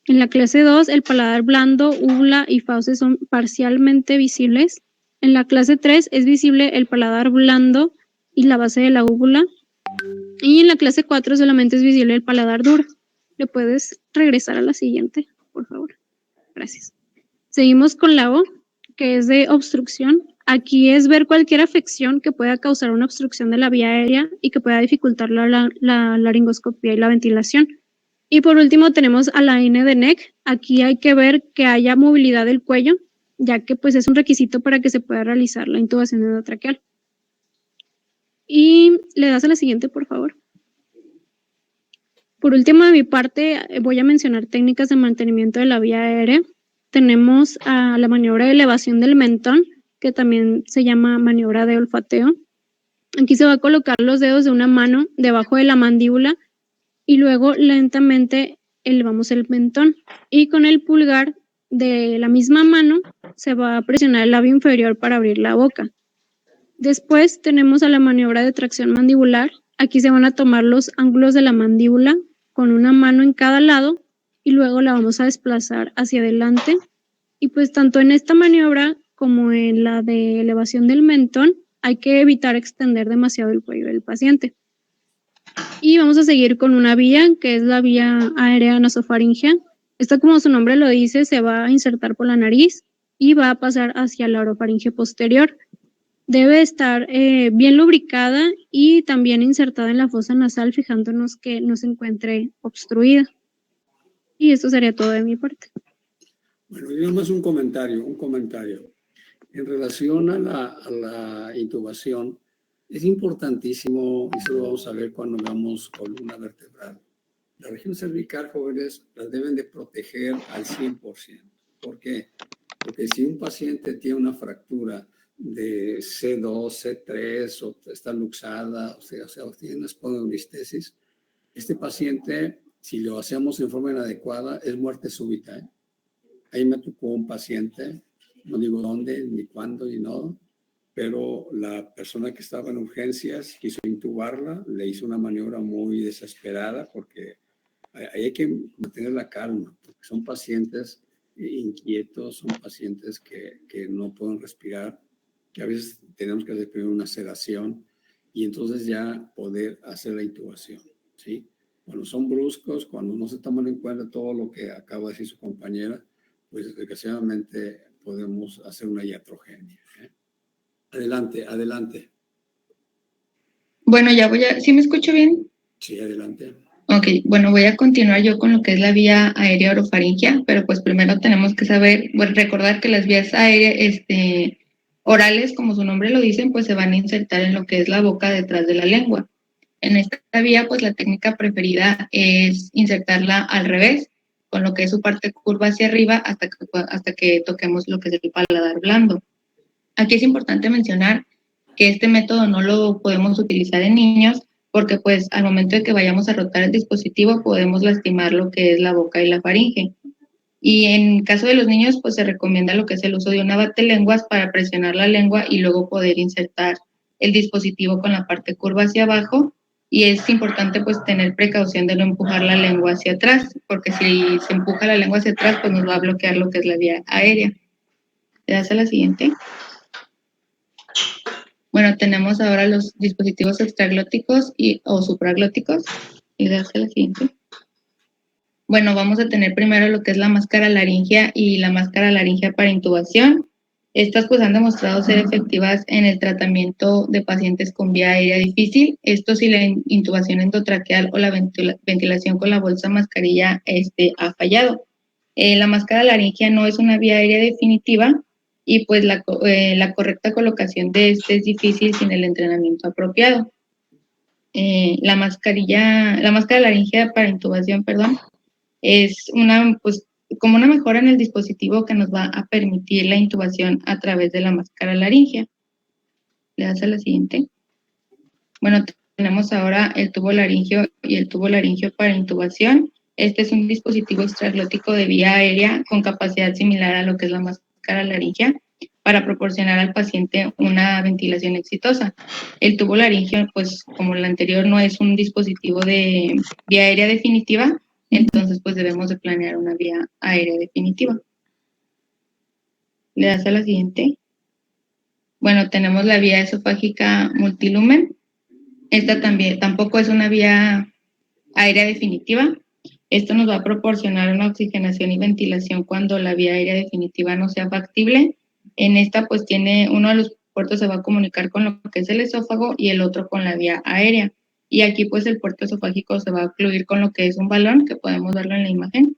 En la clase 2, el paladar blando, úvula y fauces son parcialmente visibles. En la clase 3 es visible el paladar blando y la base de la úvula. Y en la clase 4 solamente es visible el paladar duro. ¿Le puedes regresar a la siguiente, por favor? Gracias. Seguimos con la O, que es de obstrucción. Aquí es ver cualquier afección que pueda causar una obstrucción de la vía aérea y que pueda dificultar la laringoscopía y la ventilación. Y por último tenemos a la N de NEC. Aquí hay que ver que haya movilidad del cuello, ya que pues es un requisito para que se pueda realizar la intubación endotraqueal. Y le das a la siguiente, por favor. Por último, de mi parte, voy a mencionar técnicas de mantenimiento de la vía aérea. Tenemos a la maniobra de elevación del mentón, que también se llama maniobra de olfateo. Aquí se va a colocar los dedos de una mano debajo de la mandíbula y luego lentamente elevamos el mentón. Y con el pulgar de la misma mano se va a presionar el labio inferior para abrir la boca. Después tenemos a la maniobra de tracción mandibular. Aquí se van a tomar los ángulos de la mandíbula con una mano en cada lado y luego la vamos a desplazar hacia adelante. Y pues tanto en esta maniobra como en la de elevación del mentón hay que evitar extender demasiado el cuello del paciente. Y vamos a seguir con una vía que es la vía aérea nasofaringea. Esta, como su nombre lo dice, se va a insertar por la nariz y va a pasar hacia la orofaringe posterior. Debe estar bien lubricada y también insertada en la fosa nasal, fijándonos que no se encuentre obstruida. Y esto sería todo de mi parte. Bueno, y nada más un comentario. En relación a la intubación, es importantísimo, y eso lo vamos a ver cuando hagamos columna vertebral. La región cervical, jóvenes, las deben de proteger al 100%. ¿Por qué? Porque si un paciente tiene una fractura de C2, C3, o está luxada, o sea tiene una espondilolistesis, este paciente, si lo hacemos en forma inadecuada, es muerte súbita, ¿eh? Ahí me tocó un paciente, no digo dónde, ni cuándo, ni nada, pero la persona que estaba en urgencias quiso intubarla, le hizo una maniobra muy desesperada porque ahí hay que mantener la calma, porque son pacientes inquietos, son pacientes que no pueden respirar, que a veces tenemos que hacer primero una sedación y entonces ya poder hacer la intubación, ¿sí? Cuando son bruscos, cuando no se toman en cuenta todo lo que acaba de decir su compañera, pues desgraciadamente podemos hacer una iatrogenia, ¿eh? Adelante. Bueno, ¿sí me escucho bien? Sí, adelante. Ok, bueno, voy a continuar yo con lo que es la vía aérea orofaringea, pero pues primero tenemos que recordar que las vías aéreas orales, como su nombre lo dicen, pues se van a insertar en lo que es la boca detrás de la lengua. En esta vía, pues la técnica preferida es insertarla al revés, con lo que es su parte curva hacia arriba hasta que toquemos lo que es el paladar blando. Aquí es importante mencionar que este método no lo podemos utilizar en niños porque pues al momento de que vayamos a rotar el dispositivo podemos lastimar lo que es la boca y la faringe. Y en caso de los niños pues se recomienda lo que es el uso de una batelenguas para presionar la lengua y luego poder insertar el dispositivo con la parte curva hacia abajo. Y es importante pues tener precaución de no empujar la lengua hacia atrás, porque si se empuja la lengua hacia atrás pues nos va a bloquear lo que es la vía aérea. ¿Le das a la siguiente? Bueno, tenemos ahora los dispositivos extraglóticos o supraglóticos. ¿Le das a la siguiente? Bueno, vamos a tener primero lo que es la máscara laringea y la máscara laringea para intubación. Estas pues han demostrado ser efectivas en el tratamiento de pacientes con vía aérea difícil. Esto si la intubación endotraqueal o la ventilación con la bolsa mascarilla ha fallado. La máscara laringea no es una vía aérea definitiva y pues la correcta colocación de es difícil sin el entrenamiento apropiado. La máscara laringea para intubación, es como una mejora en el dispositivo que nos va a permitir la intubación a través de la máscara laringea. ¿Le das a la siguiente? Bueno, tenemos ahora el tubo laringeo y el tubo laringeo para intubación. Este es un dispositivo extraglótico de vía aérea con capacidad similar a lo que es la máscara laringea para proporcionar al paciente una ventilación exitosa. El tubo laringeo, pues como el anterior, no es un dispositivo de vía aérea definitiva, entonces pues debemos de planear una vía aérea definitiva. Le das a la siguiente. Bueno, tenemos la vía esofágica multilumen. Esta también tampoco es una vía aérea definitiva. Esto nos va a proporcionar una oxigenación y ventilación cuando la vía aérea definitiva no sea factible. En esta pues tiene uno de los puertos se va a comunicar con lo que es el esófago y el otro con la vía aérea. Y aquí pues el puerto esofágico se va a fluir con lo que es un balón, que podemos verlo en la imagen,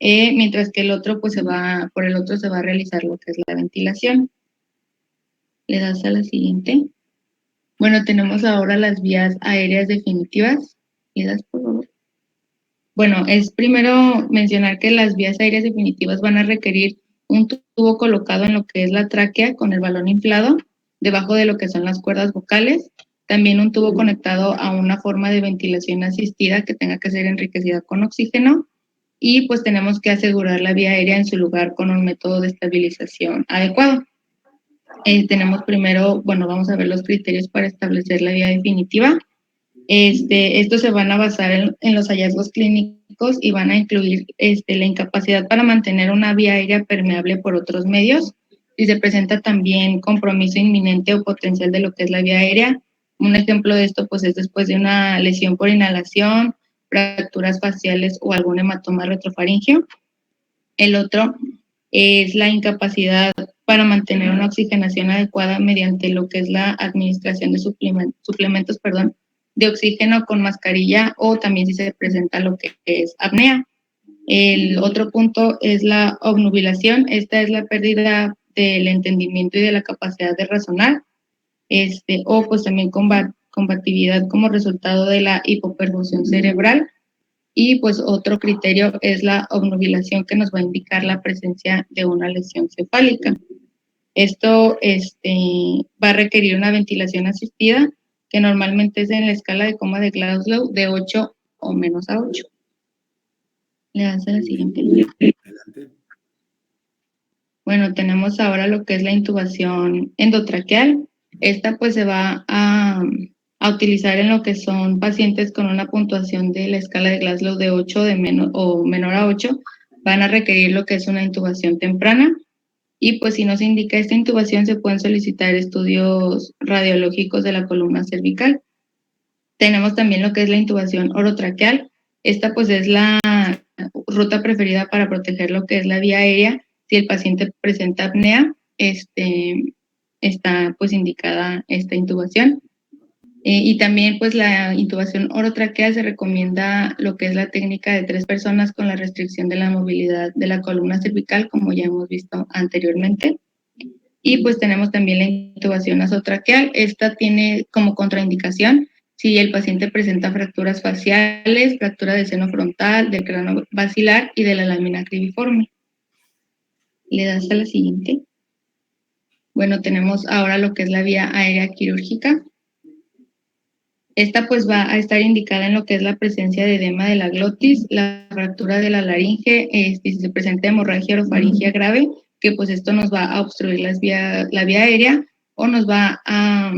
mientras que el otro pues por el otro se va a realizar lo que es la ventilación. Le das a la siguiente. Bueno, tenemos ahora las vías aéreas definitivas. ¿Le das, por favor? Bueno, es primero mencionar que las vías aéreas definitivas van a requerir un tubo colocado en lo que es la tráquea con el balón inflado, debajo de lo que son las cuerdas vocales. También un tubo conectado a una forma de ventilación asistida que tenga que ser enriquecida con oxígeno. Y pues tenemos que asegurar la vía aérea en su lugar con un método de estabilización adecuado. Tenemos primero, bueno, vamos a ver los criterios para establecer la vía definitiva. Estos se van a basar en los hallazgos clínicos y van a incluir la incapacidad para mantener una vía aérea permeable por otros medios. Si se presenta también compromiso inminente o potencial de lo que es la vía aérea. Un ejemplo de esto pues es después de una lesión por inhalación, fracturas faciales o algún hematoma retrofaríngeo. El otro es la incapacidad para mantener una oxigenación adecuada mediante lo que es la administración de suplementos de oxígeno con mascarilla o también si se presenta lo que es apnea. El otro punto es la obnubilación. Esta es la pérdida del entendimiento y de la capacidad de razonar, o pues también combatividad como resultado de la hipoperfusión cerebral. Y pues otro criterio es la obnubilación que nos va a indicar la presencia de una lesión cefálica. Esto va a requerir una ventilación asistida que normalmente es en la escala de coma de Glasgow de 8 o menos a 8. Le das a la siguiente. Adelante. Bueno, tenemos ahora lo que es la intubación endotraqueal. Esta pues se va a utilizar en lo que son pacientes con una puntuación de la escala de Glasgow de 8 o menor a 8. Van a requerir lo que es una intubación temprana. Y pues si no se indica esta intubación, se pueden solicitar estudios radiológicos de la columna cervical. Tenemos también lo que es la intubación orotraqueal. Esta pues es la ruta preferida para proteger lo que es la vía aérea. Si el paciente presenta apnea, está pues indicada esta intubación. Y también pues la intubación orotraqueal se recomienda lo que es la técnica de 3 personas con la restricción de la movilidad de la columna cervical, como ya hemos visto anteriormente. Y pues tenemos también la intubación nasotraqueal. Esta tiene como contraindicación si el paciente presenta fracturas faciales, fractura del seno frontal, del cráneo basilar y de la lámina cribiforme. Le das a la siguiente. Bueno, tenemos ahora lo que es la vía aérea quirúrgica. Esta pues va a estar indicada en lo que es la presencia de edema de la glotis, la fractura de la laringe, si se presenta hemorragia orofaringia grave, que pues esto nos va a obstruir la vía aérea o nos va a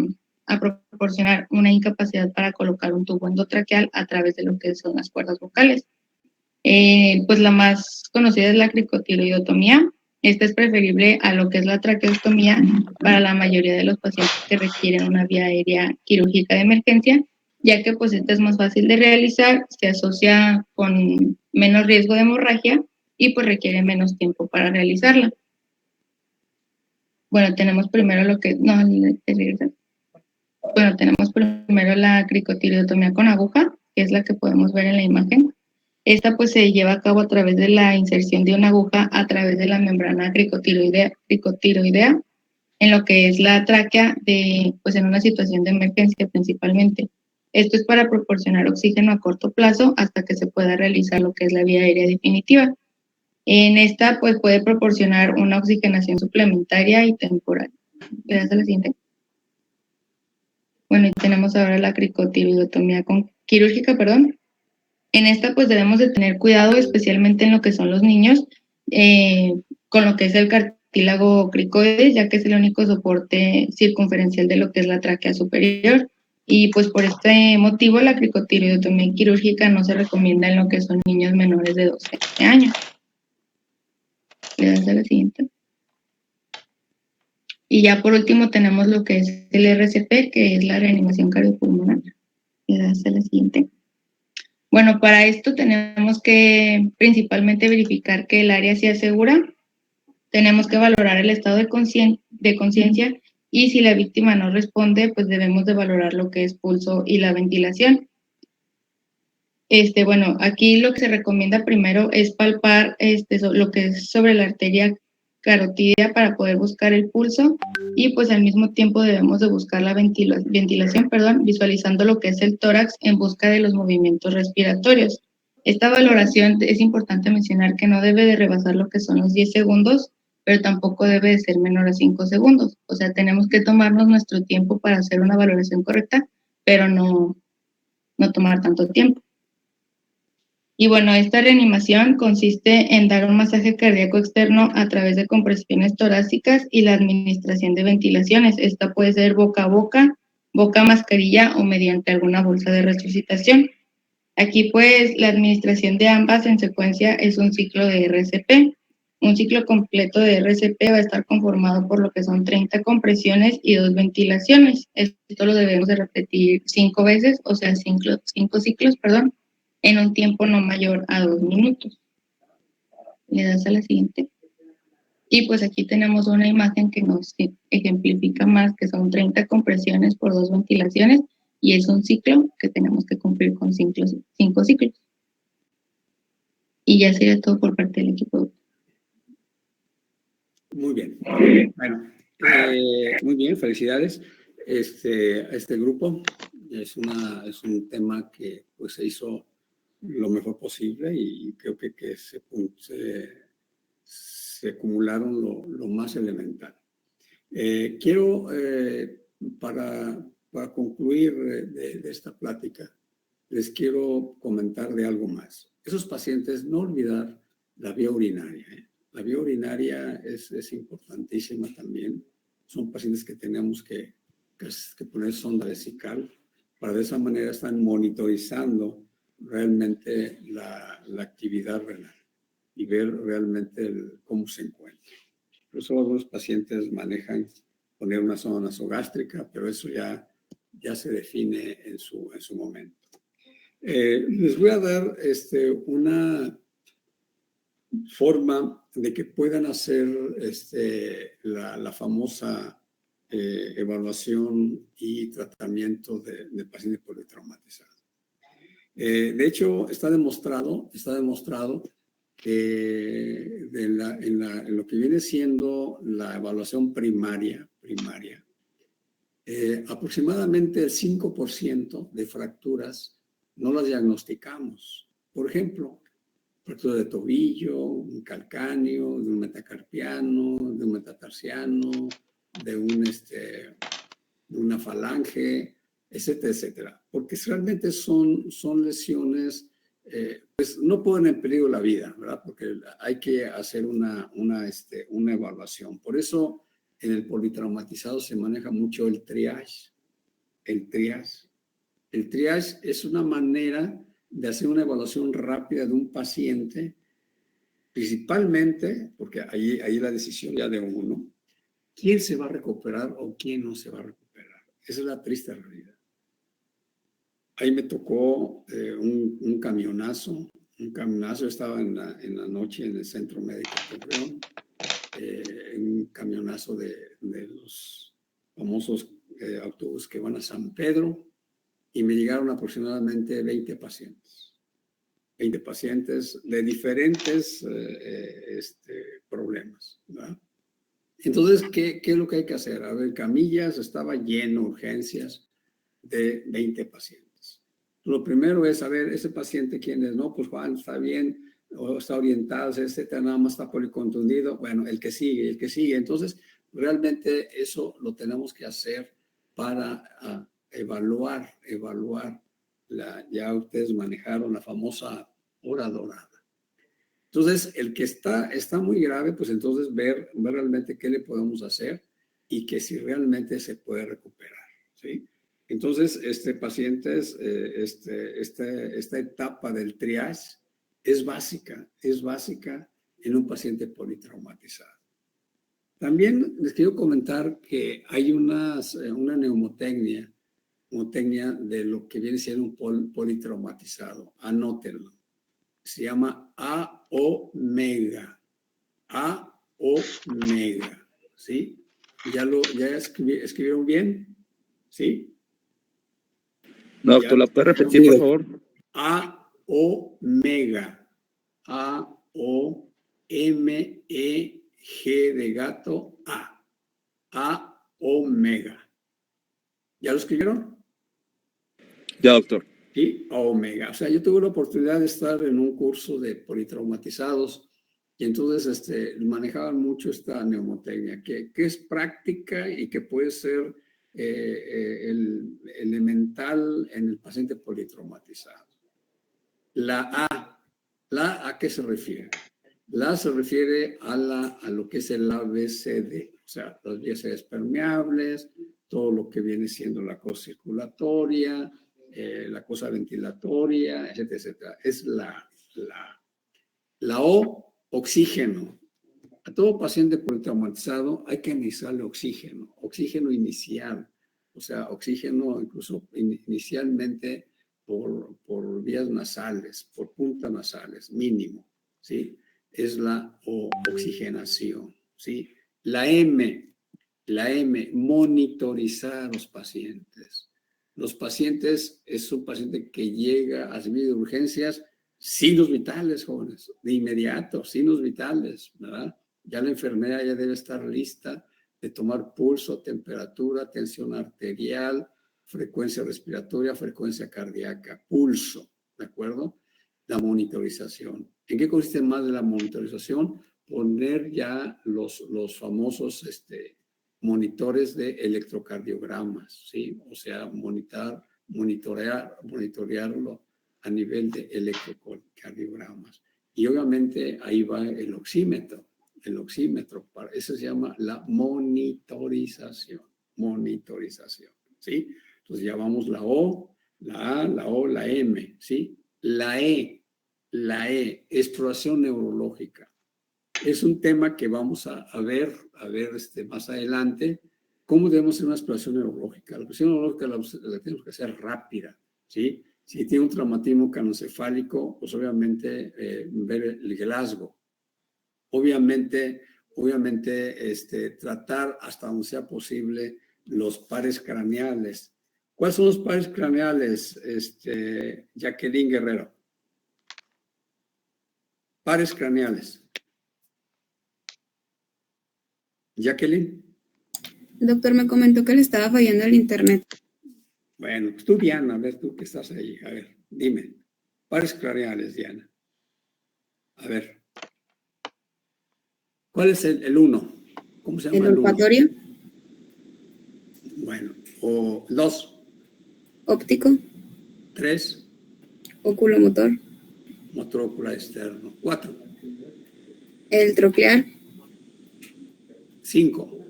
proporcionar una incapacidad para colocar un tubo endotraqueal a través de lo que son las cuerdas vocales. Pues la más conocida es la cricotiloidotomía. Esta es preferible a lo que es la traqueostomía para la mayoría de los pacientes que requieren una vía aérea quirúrgica de emergencia, ya que pues esta es más fácil de realizar, se asocia con menos riesgo de hemorragia y pues requiere menos tiempo para realizarla. Bueno, tenemos primero tenemos primero la cricotiloidotomía con aguja, que es la que podemos ver en la imagen. Esta pues se lleva a cabo a través de la inserción de una aguja a través de la membrana cricotiloidea en lo que es la tráquea pues en una situación de emergencia principalmente. Esto es para proporcionar oxígeno a corto plazo hasta que se pueda realizar lo que es la vía aérea definitiva. En esta pues puede proporcionar una oxigenación suplementaria y temporal. ¿Le das a la siguiente? Bueno, y tenemos ahora la cricotiloidotomía quirúrgica. En esta pues debemos de tener cuidado especialmente en lo que son los niños, con lo que es el cartílago cricoides, ya que es el único soporte circunferencial de lo que es la tráquea superior. Y pues por este motivo la cricotiroidectomía quirúrgica no se recomienda en lo que son niños menores de 12 años. Le das a la siguiente. Y ya por último tenemos lo que es el RCP, que es la reanimación cardiopulmonar. Le das a la siguiente. Bueno, para esto tenemos que principalmente verificar que el área sea segura. Tenemos que valorar el estado de conciencia y si la víctima no responde, pues debemos de valorar lo que es pulso y la ventilación. Bueno, aquí lo que se recomienda primero es palpar lo que es sobre la arteria carotidia para poder buscar el pulso y pues al mismo tiempo debemos de buscar la ventilación, visualizando lo que es el tórax en busca de los movimientos respiratorios. Esta valoración es importante mencionar que no debe de rebasar lo que son los 10 segundos, pero tampoco debe de ser menor a 5 segundos. O sea, tenemos que tomarnos nuestro tiempo para hacer una valoración correcta, pero no tomar tanto tiempo. Y bueno, esta reanimación consiste en dar un masaje cardíaco externo a través de compresiones torácicas y la administración de ventilaciones. Esta puede ser boca a boca, boca a mascarilla o mediante alguna bolsa de resucitación. Aquí pues la administración de ambas en secuencia es un ciclo de RCP. Un ciclo completo de RCP va a estar conformado por lo que son 30 compresiones y 2 ventilaciones. Esto lo debemos de repetir 5 veces, o sea, 5 ciclos, en un tiempo no mayor a 2 minutos. Le das a la siguiente. Y pues aquí tenemos una imagen que nos ejemplifica más, que son 30 compresiones por 2 ventilaciones, y es un ciclo que tenemos que cumplir con 5 ciclos. Y ya sería todo por parte del equipo. Muy bien. Bueno, muy bien, felicidades. Este grupo es un tema que pues se hizo lo mejor posible y creo que se acumularon lo más elemental. Quiero, para concluir de esta plática, les quiero comentar de algo más. Esos pacientes, no olvidar la vía urinaria. La vía urinaria es importantísima también. Son pacientes que tenemos que poner sonda vesical para de esa manera estar monitorizando realmente la actividad renal y ver realmente cómo se encuentra. Por eso algunos pacientes manejan poner una sonda nasogástrica, pero eso ya se define en su momento. Les voy a dar una forma de que puedan hacer la famosa evaluación y tratamiento de pacientes politraumatizados. De hecho, está demostrado que en lo que viene siendo la evaluación primaria, aproximadamente el 5% de fracturas no las diagnosticamos. Por ejemplo, fractura de tobillo, un calcáneo, de un metacarpiano, de un metatarsiano, de una falange, etcétera, etcétera. Porque realmente son lesiones, pues no ponen en peligro la vida, ¿verdad? Porque hay que hacer una evaluación. Por eso en el politraumatizado se maneja mucho el triage. El triage es una manera de hacer una evaluación rápida de un paciente, principalmente, porque ahí la decisión ya de uno, quién se va a recuperar o quién no se va a recuperar. Esa es la triste realidad. Ahí me tocó un camionazo. Estaba en la noche en el Centro Médico de Torreón, un camionazo de los famosos autobuses que van a San Pedro, y me llegaron aproximadamente 20 pacientes. 20 pacientes de diferentes problemas, ¿verdad? Entonces, ¿qué es lo que hay que hacer? A ver, camillas, estaba lleno, urgencias de 20 pacientes. Lo primero es saber, ese paciente quién es, no, pues Juan está bien, o está orientado, nada más está policontundido, bueno, el que sigue. Entonces, realmente eso lo tenemos que hacer para evaluar, ya ustedes manejaron la famosa hora dorada. Entonces, el que está muy grave, pues entonces ver realmente qué le podemos hacer y que si realmente se puede recuperar, ¿sí? Entonces, pacientes, esta etapa del triage es básica en un paciente politraumatizado. También les quiero comentar que hay una neumotecnia de lo que viene siendo un politraumatizado. Anótenlo. Se llama A-omega. A-omega. ¿Sí? ¿Ya escribieron bien? ¿Sí? No, doctor, ¿la puede repetir, por favor? A-omega. A-O-M-E-G de gato, A. A-omega. ¿Ya lo escribieron? Ya, doctor. Sí, omega. O sea, yo tuve la oportunidad de estar en un curso de politraumatizados y entonces manejaban mucho esta neumotecnia, que es práctica y que puede ser elemental en el paciente politraumatizado. ¿La A qué se refiere? La A se refiere a lo que es el ABCD, o sea, las vías permeables, todo lo que viene siendo la cosa circulatoria, la cosa ventilatoria, etcétera, etcétera. Es la O, oxígeno. A todo paciente politraumatizado hay que iniciarle oxígeno inicial, o sea, oxígeno incluso inicialmente por vías nasales, por puntas nasales, mínimo, ¿sí? Es la oxigenación, ¿sí? La M, monitorizar a los pacientes. Los pacientes, es un paciente que llega a servicio de urgencias, signos vitales, jóvenes, de inmediato, signos vitales, ¿verdad? Ya la enfermera ya debe estar lista de tomar pulso, temperatura, tensión arterial, frecuencia respiratoria, frecuencia cardíaca, pulso, ¿de acuerdo? La monitorización. ¿En qué consiste más de la monitorización? Poner ya los famosos monitores de electrocardiogramas, ¿sí? O sea, monitorearlo a nivel de electrocardiogramas. Y obviamente ahí va el oxímetro, eso se llama la monitorización, ¿sí? Entonces ya vamos la O, la A, la O, la M, ¿sí? La E, exploración neurológica. Es un tema que vamos a ver más adelante, cómo debemos hacer una exploración neurológica. La exploración neurológica la tenemos que hacer rápida, ¿sí? Si tiene un traumatismo cranioencefálico, pues obviamente ver el Glasgow. Obviamente, tratar hasta donde sea posible los pares craneales. ¿Cuáles son los pares craneales, Jacqueline Guerrero? Pares craneales. Jacqueline. Doctor, me comentó que le estaba fallando el internet. Bueno, pues tú, Diana, a ver, tú que estás ahí, a ver, dime. Pares craneales, Diana. A ver. ¿Cuál es el 1? ¿Cómo se llama el 1? ¿El olfatorio? Bueno, o 2. Óptico. 3. Oculomotor. Motor ocular externo. 4. El troclear. 5.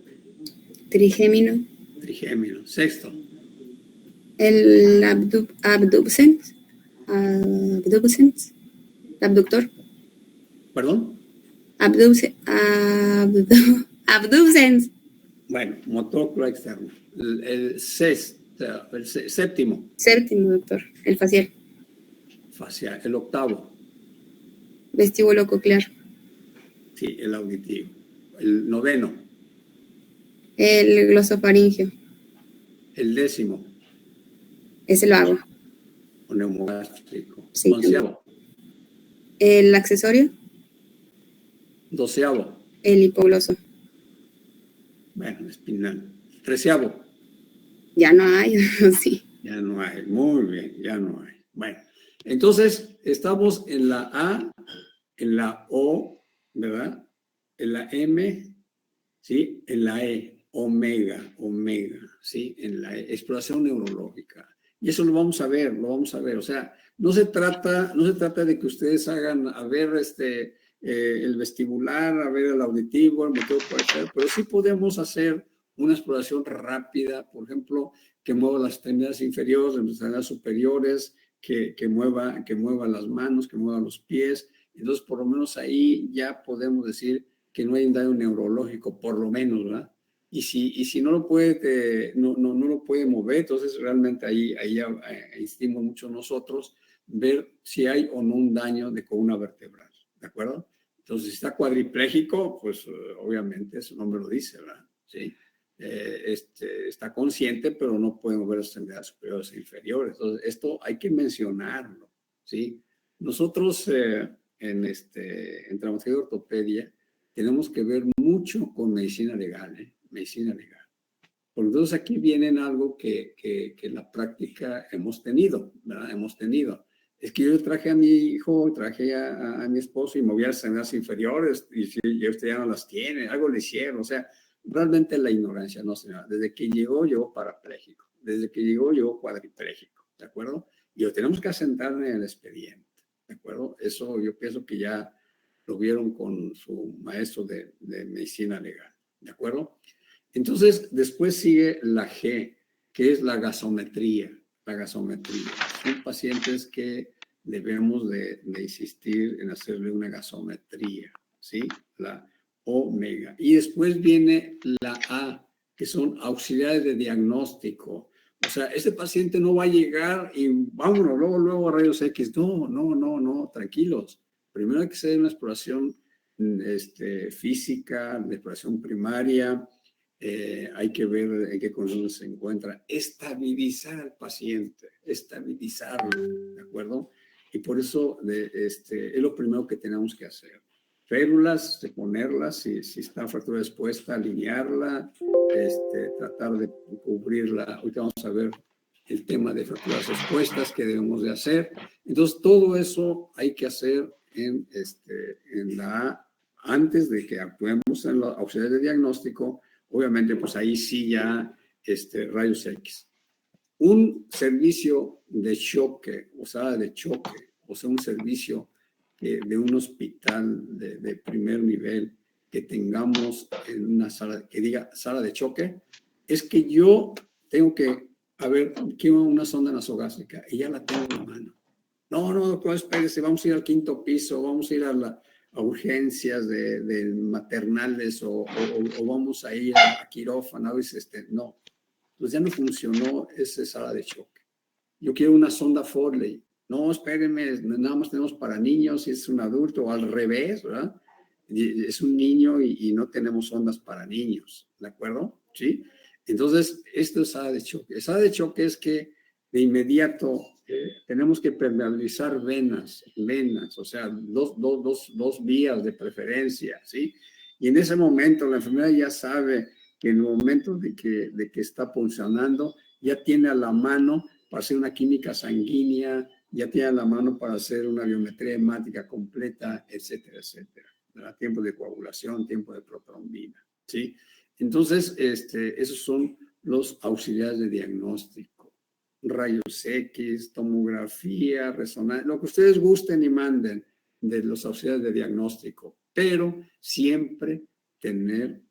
Trigémino. 6. El abducens. Abductor. ¿Perdón? Abducens. Bueno, motor ocular externo. El séptimo. Séptimo, doctor. El facial. Facial. El 8. Vestíbulo coclear. Sí, el auditivo. El 9. El glosofaringeo. El 10. Es el vago. O neumogástrico. Sí, 11. El accesorio. 12. El hipogloso. Bueno, espinal. 13. Ya no hay, sí. Ya no hay. Muy bien, ya no hay. Bueno, entonces estamos en la A, en la O, ¿verdad? En la M, ¿sí? En la E, omega, ¿sí? En la E, exploración neurológica. Y eso lo vamos a ver. O sea, no se trata de que ustedes hagan, a ver, el vestibular, a ver el auditivo, el motor puede ser, pero sí podemos hacer una exploración rápida, por ejemplo, que mueva las extremidades inferiores, las extremidades superiores, que mueva las manos, que mueva los pies. Entonces, por lo menos ahí ya podemos decir que no hay un daño neurológico, por lo menos, ¿verdad? Y si no lo puede, no lo puede mover, entonces realmente ahí ya insistimos mucho nosotros ver si hay o no un daño de columna vertebral, ¿de acuerdo? Entonces, si está cuadripléjico, pues obviamente su nombre lo dice, ¿verdad? Sí. Está consciente, pero no puede mover las extremidades superiores e inferiores. Entonces, esto hay que mencionarlo, ¿sí? Nosotros en traumatología y ortopedia tenemos que ver mucho con medicina legal, medicina legal. Porque entonces aquí viene algo que en la práctica hemos tenido, ¿verdad? Hemos tenido. Es que yo traje a mi hijo, traje a mi esposo y movía las extremidades inferiores y usted ya no las tiene, algo le hicieron, o sea, realmente la ignorancia, no señora. Desde que llegó parapléjico, desde que llegó cuadripléjico, ¿de acuerdo? Y lo tenemos que asentar en el expediente, ¿de acuerdo? Eso yo pienso que ya lo vieron con su maestro de medicina legal, ¿de acuerdo? Entonces, después sigue la G, que es la gasometría. La gasometría. Son pacientes que debemos de insistir en hacerle una gasometría, ¿sí? La omega. Y después viene la A, que son auxiliares de diagnóstico. O sea, ese paciente no va a llegar y vámonos, luego a rayos X. No, tranquilos. Primero hay que hacer una exploración física, de exploración primaria. Hay que ver en qué condiciones se encuentra, estabilizar al paciente, estabilizarlo, ¿de acuerdo? Y por eso es lo primero que tenemos que hacer. Férulas, ponerlas, si está fractura expuesta, alinearla, tratar de cubrirla. Ahorita vamos a ver el tema de fracturas expuestas que debemos de hacer. Entonces, todo eso hay que hacer en antes de que actuemos en los auxiliares de diagnóstico. Obviamente, pues ahí sí ya rayos X. Un servicio de choque, o sea, un servicio de un hospital de primer nivel que tengamos en una sala, que diga sala de choque, es que yo tengo que, quiero una sonda nasogástrica y ya la tengo en la mano. No, doctor, espérese, vamos a ir al quinto piso, vamos a ir a urgencias de maternales o vamos a ir a quirófano. No, pues ya no funcionó esa sala de choque. Yo quiero una sonda Foley. No, espérenme, nada más tenemos para niños si es un adulto o al revés, ¿verdad? Es un niño y no tenemos sondas para niños, ¿de acuerdo? ¿Sí? Entonces, esto es sala de choque. Sala de choque es que de inmediato tenemos que permeabilizar venas, o sea, dos vías de preferencia, ¿sí? Y en ese momento la enfermera ya sabe que en el momento de que está pulsionando, ya tiene a la mano para hacer una química sanguínea, ya tiene a la mano para hacer una biometría hemática completa, etcétera, etcétera. ¿Verdad? Tiempo de coagulación, tiempo de protrombina, ¿sí? Entonces, esos son los auxiliares de diagnóstico. Rayos X, tomografía, resonancia, lo que ustedes gusten y manden de los auxiliares de diagnóstico, pero siempre tener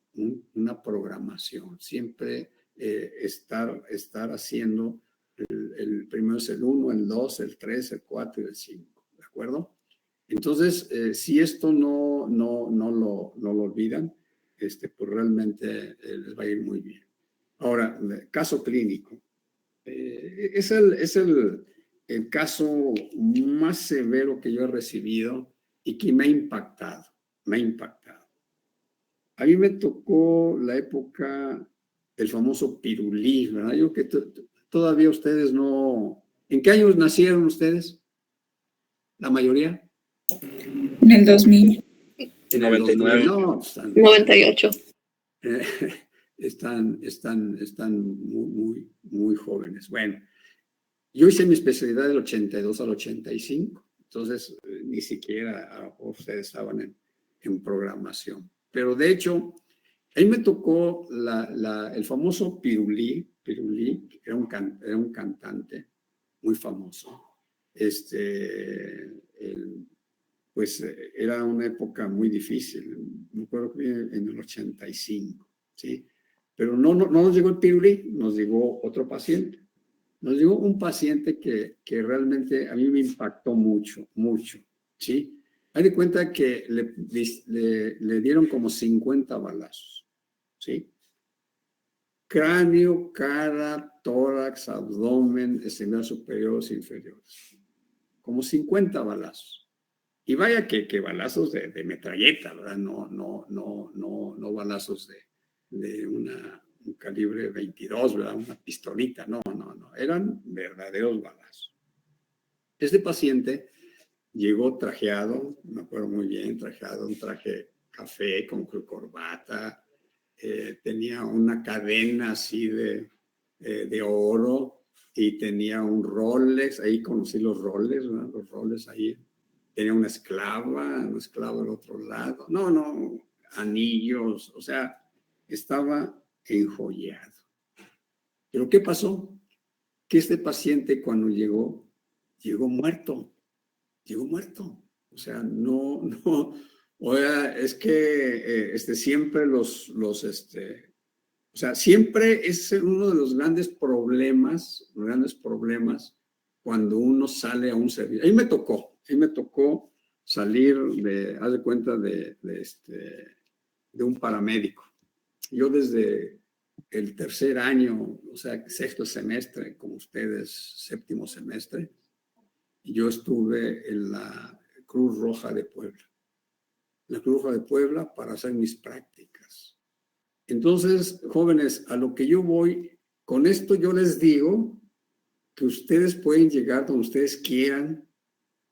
una programación, siempre estar haciendo el primero es el 1, el 2, el 3, el 4 y el 5, ¿de acuerdo? Entonces, si esto no lo olvidan, pues realmente les va a ir muy bien. Ahora, caso clínico. Es el caso más severo que yo he recibido y que me ha impactado. A mí me tocó la época del famoso pirulí, ¿verdad? Yo que todavía ustedes no... ¿En qué años nacieron ustedes? ¿La mayoría? En el 2000. En el 99. No, 98. Están muy jóvenes. Bueno, yo hice mi especialidad del 82 al 85, entonces ni siquiera a lo mejor ustedes estaban en programación. Pero de hecho, ahí me tocó el famoso Pirulí, que era un cantante muy famoso. Pues era una época muy difícil. Me acuerdo que en el 85, ¿sí? Pero no nos llegó el pirulí, nos llegó otro paciente. Nos llegó un paciente que realmente a mí me impactó mucho, ¿sí? Hay de cuenta que le dieron como 50 balazos, ¿sí? Cráneo, cara, tórax, abdomen, extremidades superiores e inferiores. Como 50 balazos. Y vaya que balazos de metralleta, ¿verdad? No balazos de un calibre 22, ¿verdad? Una pistolita, no. Eran verdaderos balazos. Este paciente llegó trajeado, me acuerdo muy bien, trajeado, un traje café con corbata, tenía una cadena así de oro y tenía un Rolex, ahí conocí los Rolex, ¿verdad? Los Rolex ahí. Tenía una esclava al otro lado. No, anillos, o sea, estaba enjollado. Pero ¿qué pasó? Que este paciente cuando llegó muerto. O sea, es que siempre o sea, siempre es uno de los grandes problemas cuando uno sale a un servicio. A mí me tocó salir haz de cuenta de un paramédico. Yo desde el tercer año, o sea, sexto semestre, como ustedes, séptimo semestre, yo estuve en la Cruz Roja de Puebla para hacer mis prácticas. Entonces, jóvenes, a lo que yo voy, con esto yo les digo que ustedes pueden llegar donde ustedes quieran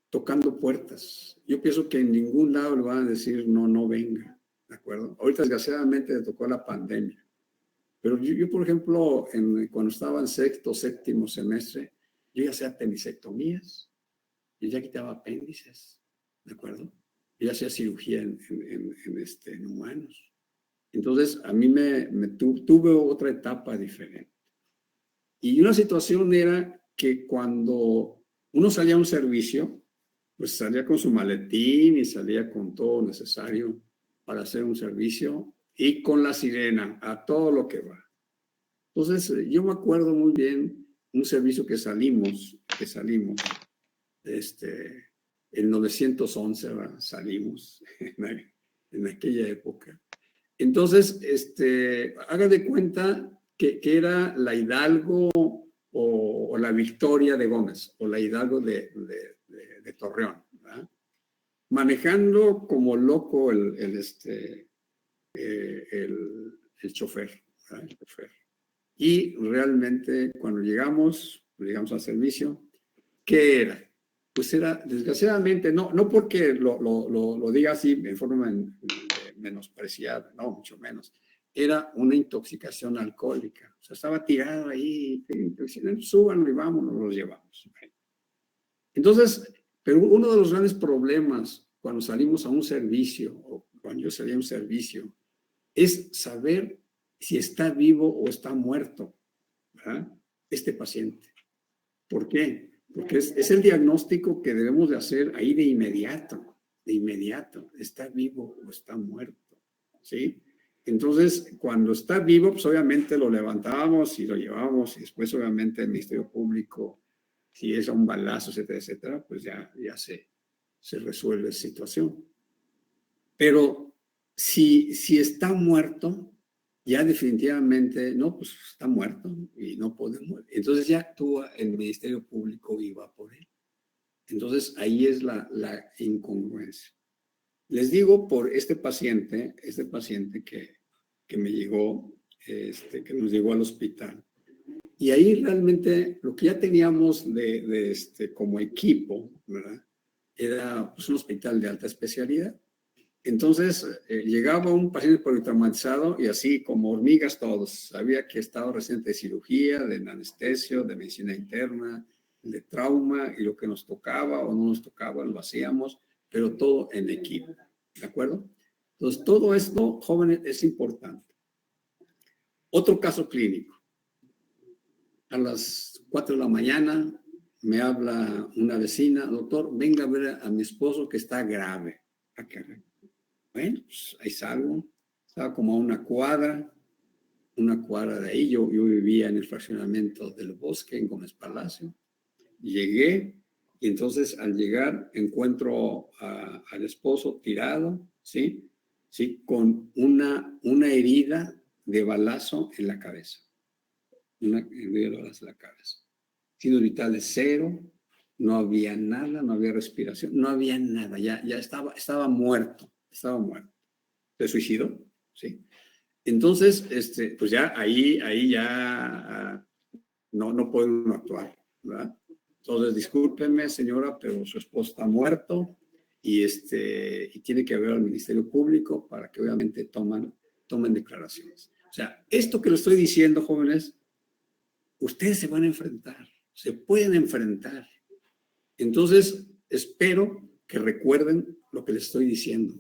tocando puertas. Yo pienso que en ningún lado le van a decir no venga, ¿de acuerdo? Ahorita desgraciadamente le tocó la pandemia. Pero yo por ejemplo, cuando estaba en sexto, séptimo semestre, yo ya hacía apendicectomías, yo ya quitaba apéndices, ¿de acuerdo? Yo hacía cirugía en humanos. Entonces, a mí tuve otra etapa diferente. Y una situación era que cuando uno salía a un servicio, pues salía con su maletín y salía con todo necesario para hacer un servicio y con la sirena, a todo lo que va. Entonces, yo me acuerdo muy bien un servicio que salimos, el 911, ¿verdad? Salimos en aquella época. Entonces, haga de cuenta que era la Hidalgo o la Victoria de Gómez, o la Hidalgo de Torreón, ¿verdad? Manejando como loco el chofer, ¿verdad? El chofer. Y realmente cuando llegamos al servicio, ¿qué era? Pues era, desgraciadamente, no porque lo diga así en forma menospreciada, no, mucho menos. Era una intoxicación alcohólica. O sea, estaba tirado ahí, súbanlo y vámonos, los llevamos. Entonces, pero uno de los grandes problemas cuando salimos a un servicio, o cuando yo salí a un servicio, es saber si está vivo o está muerto, ¿verdad? Este paciente. ¿Por qué? Porque es el diagnóstico que debemos de hacer ahí de inmediato, ¿está vivo o está muerto? ¿Sí? Entonces, cuando está vivo, pues obviamente lo levantábamos y lo llevábamos, y después obviamente el Ministerio Público, si es un balazo, etcétera, pues ya se resuelve la situación. Pero si está muerto, ya definitivamente, no, pues está muerto y no podemos. Entonces ya actúa el Ministerio Público y va por él. Entonces ahí es la incongruencia. Les digo por este paciente que me llegó, que nos llegó al hospital. Y ahí realmente lo que ya teníamos como equipo, ¿verdad? Era pues, un hospital de alta especialidad. Entonces llegaba un paciente politraumatizado y así como hormigas todos. Sabía que estaba reciente de cirugía, de anestesio, de medicina interna, de trauma y lo que nos tocaba o no nos tocaba lo hacíamos, pero todo en equipo. ¿De acuerdo? Entonces todo esto, jóvenes, es importante. Otro caso clínico. A las 4 de la mañana me habla una vecina, doctor, venga a ver a mi esposo que está grave. Bueno, pues ahí salgo, estaba como a una cuadra, una cuadra de ahí. Yo vivía en el fraccionamiento del Bosque, en Gómez Palacio. Llegué y entonces al llegar encuentro al esposo tirado, ¿sí? ¿Sí? Con una herida de balazo en la cabeza. Una herida de balazo en la cabeza. Signos vitales 0, no había nada, no había respiración, no había nada, ya estaba muerto, ¿Se suicidó? Sí. Entonces, pues ya ahí ya no puede uno actuar, ¿verdad? Entonces, discúlpeme, señora, pero su esposo está muerto y tiene que haber al Ministerio Público para que obviamente tomen declaraciones. O sea, esto que le estoy diciendo, jóvenes, ustedes se van a enfrentar, se pueden enfrentar. Entonces, espero que recuerden lo que les estoy diciendo.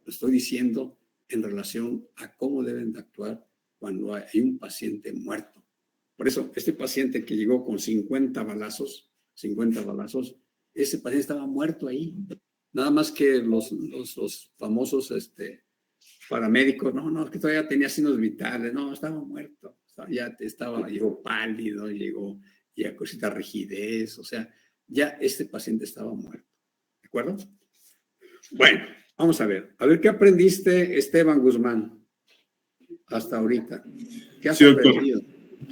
Lo estoy diciendo en relación a cómo deben de actuar cuando hay un paciente muerto. Por eso, este paciente que llegó con 50 balazos, ese paciente estaba muerto ahí. Nada más que los famosos paramédicos, no, que todavía tenía signos vitales, no, estaba muerto. Llegó pálido, llegó ya cosita rigidez, o sea, ya este paciente estaba muerto. ¿De acuerdo? Bueno, vamos a ver qué aprendiste, Esteban Guzmán, hasta ahorita. ¿Qué has aprendido?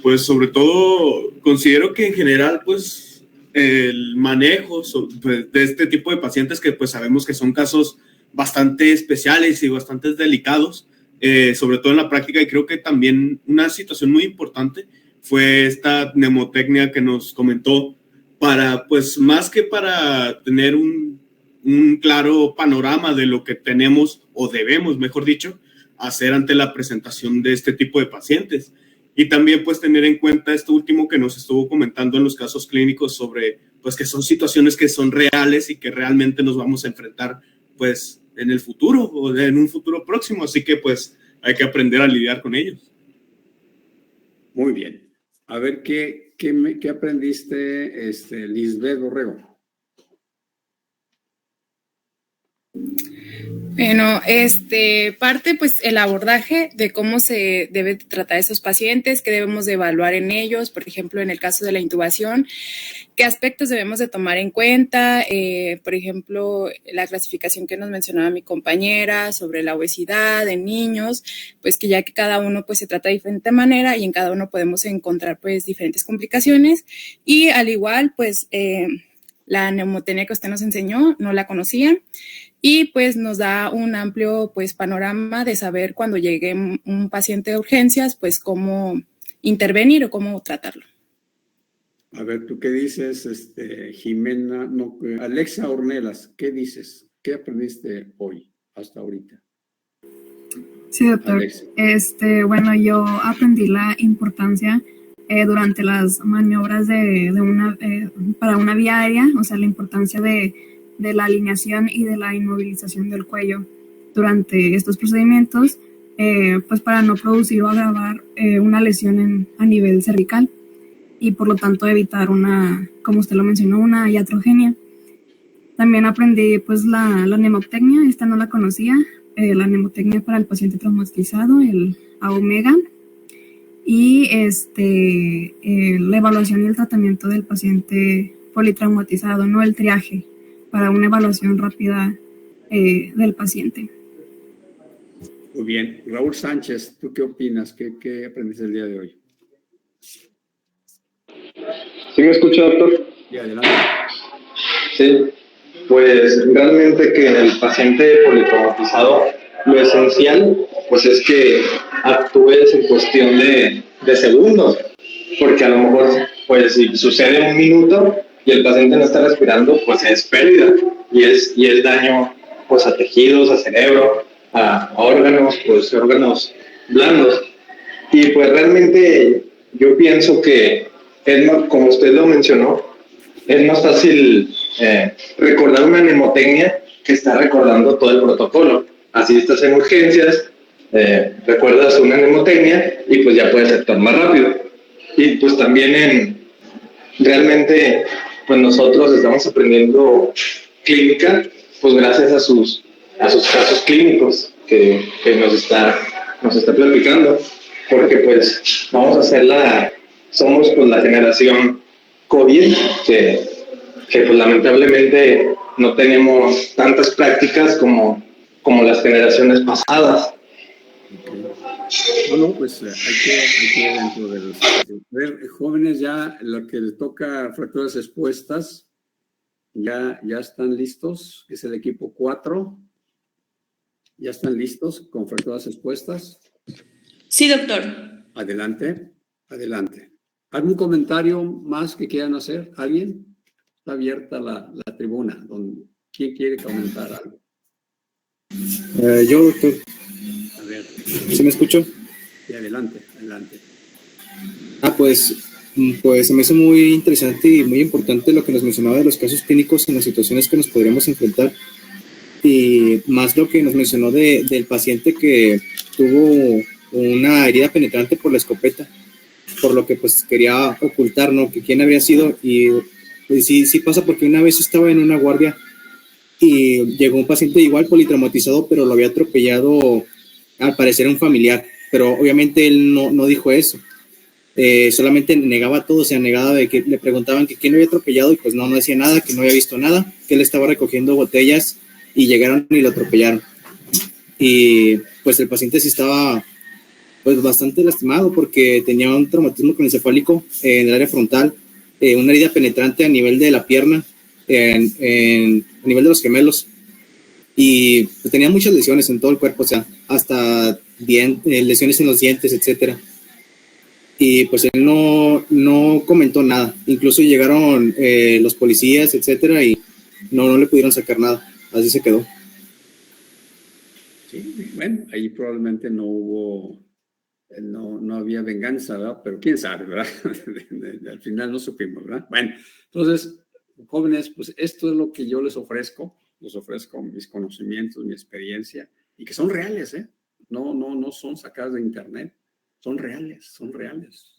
Pues sobre todo considero que en general pues el manejo de este tipo de pacientes que pues sabemos que son casos bastante especiales y bastante delicados, sobre todo en la práctica, y creo que también una situación muy importante fue esta mnemotecnia que nos comentó para pues más que para tener un claro panorama de lo que tenemos o debemos, mejor dicho, hacer ante la presentación de este tipo de pacientes. Y también pues tener en cuenta esto último que nos estuvo comentando en los casos clínicos sobre pues que son situaciones que son reales y que realmente nos vamos a enfrentar pues en el futuro o en un futuro próximo. Así que pues hay que aprender a lidiar con ellos. Muy bien. A ver, ¿qué aprendiste, Lisbeth Borrego? Bueno, parte pues el abordaje de cómo se debe tratar a esos pacientes, qué debemos de evaluar en ellos, por ejemplo, en el caso de la intubación, qué aspectos debemos de tomar en cuenta, por ejemplo, la clasificación que nos mencionaba mi compañera sobre la obesidad en niños, pues que ya que cada uno pues se trata de diferente manera y en cada uno podemos encontrar pues diferentes complicaciones y al igual pues la neumotecnia que usted nos enseñó no la conocía. Y pues nos da un amplio pues panorama de saber cuando llegue un paciente de urgencias, pues cómo intervenir o cómo tratarlo. A ver, ¿tú qué dices, Jimena? No, Alexa Ornelas, ¿qué dices? ¿Qué aprendiste hoy, hasta ahorita? Sí, doctor. Alexa. Bueno, yo aprendí la importancia durante las maniobras para una vía aérea, o sea, la importancia de la alineación y de la inmovilización del cuello durante estos procedimientos, pues para no producir o agravar una lesión a nivel cervical y por lo tanto evitar como usted lo mencionó, una iatrogenia. También aprendí pues la mnemotecnia, esta no la conocía, la mnemotecnia para el paciente traumatizado, el A-omega, y la evaluación y el tratamiento del paciente politraumatizado, no el triaje, para una evaluación rápida del paciente. Muy bien. Raúl Sánchez, ¿tú qué opinas? ¿Qué aprendiste el día de hoy? ¿Sí me escucha, doctor? Sí, adelante. Sí, pues realmente que en el paciente politraumatizado lo esencial pues es que actúes en cuestión de segundos, porque a lo mejor pues si sucede un minuto y el paciente no está respirando, pues es pérdida y es daño pues a tejidos, a cerebro, a órganos, pues órganos blandos. Y pues realmente yo pienso que como usted lo mencionó, es más fácil recordar una mnemotecnia que está recordando todo el protocolo. Así estás en urgencias, recuerdas una mnemotecnia y pues ya puedes actuar más rápido. Y pues también realmente pues nosotros estamos aprendiendo clínica pues gracias a sus casos clínicos que nos está platicando. porque pues vamos a hacer somos pues la generación COVID, que pues lamentablemente no tenemos tantas prácticas como las generaciones pasadas. Bueno, pues hay que dentro de los... Ver, jóvenes, ya lo que les toca fracturas expuestas, ya están listos, es el equipo 4. ¿Ya están listos con fracturas expuestas? Sí, doctor. Adelante. ¿Algún comentario más que quieran hacer? ¿Alguien? Está abierta la tribuna. ¿Quién quiere comentar algo? Yo, doctor. A ver. ¿Sí me escuchó? Sí, adelante. Pues se me hizo muy interesante y muy importante lo que nos mencionaba de los casos clínicos en las situaciones que nos podríamos enfrentar. Y más lo que nos mencionó del paciente que tuvo una herida penetrante por la escopeta, por lo que pues quería ocultar, ¿no? Que quién había sido. Y pues, sí pasa, porque una vez estaba en una guardia y llegó un paciente igual politraumatizado, pero lo había atropellado al parecer un familiar, pero obviamente él no dijo eso. Solamente negaba todo, o sea, negaba de que le preguntaban que quién lo había atropellado y pues no decía nada, que no había visto nada, que él estaba recogiendo botellas y llegaron y lo atropellaron. Y pues el paciente sí estaba pues bastante lastimado porque tenía un traumatismo craneoencefálico en el área frontal, una herida penetrante a nivel de la pierna, a nivel de los gemelos, y pues, tenía muchas lesiones en todo el cuerpo, o sea, hasta lesiones en los dientes, etcétera. Y pues él no comentó nada. Incluso llegaron los policías, etcétera, y no le pudieron sacar nada. Así se quedó. Sí, bueno, ahí probablemente no había venganza, ¿verdad? Pero quién sabe, ¿verdad? Al final no supimos, ¿verdad? Bueno, entonces, jóvenes, pues esto es lo que yo les ofrezco mis conocimientos, mi experiencia, y que son reales, ¿eh? No son sacadas de internet, son reales,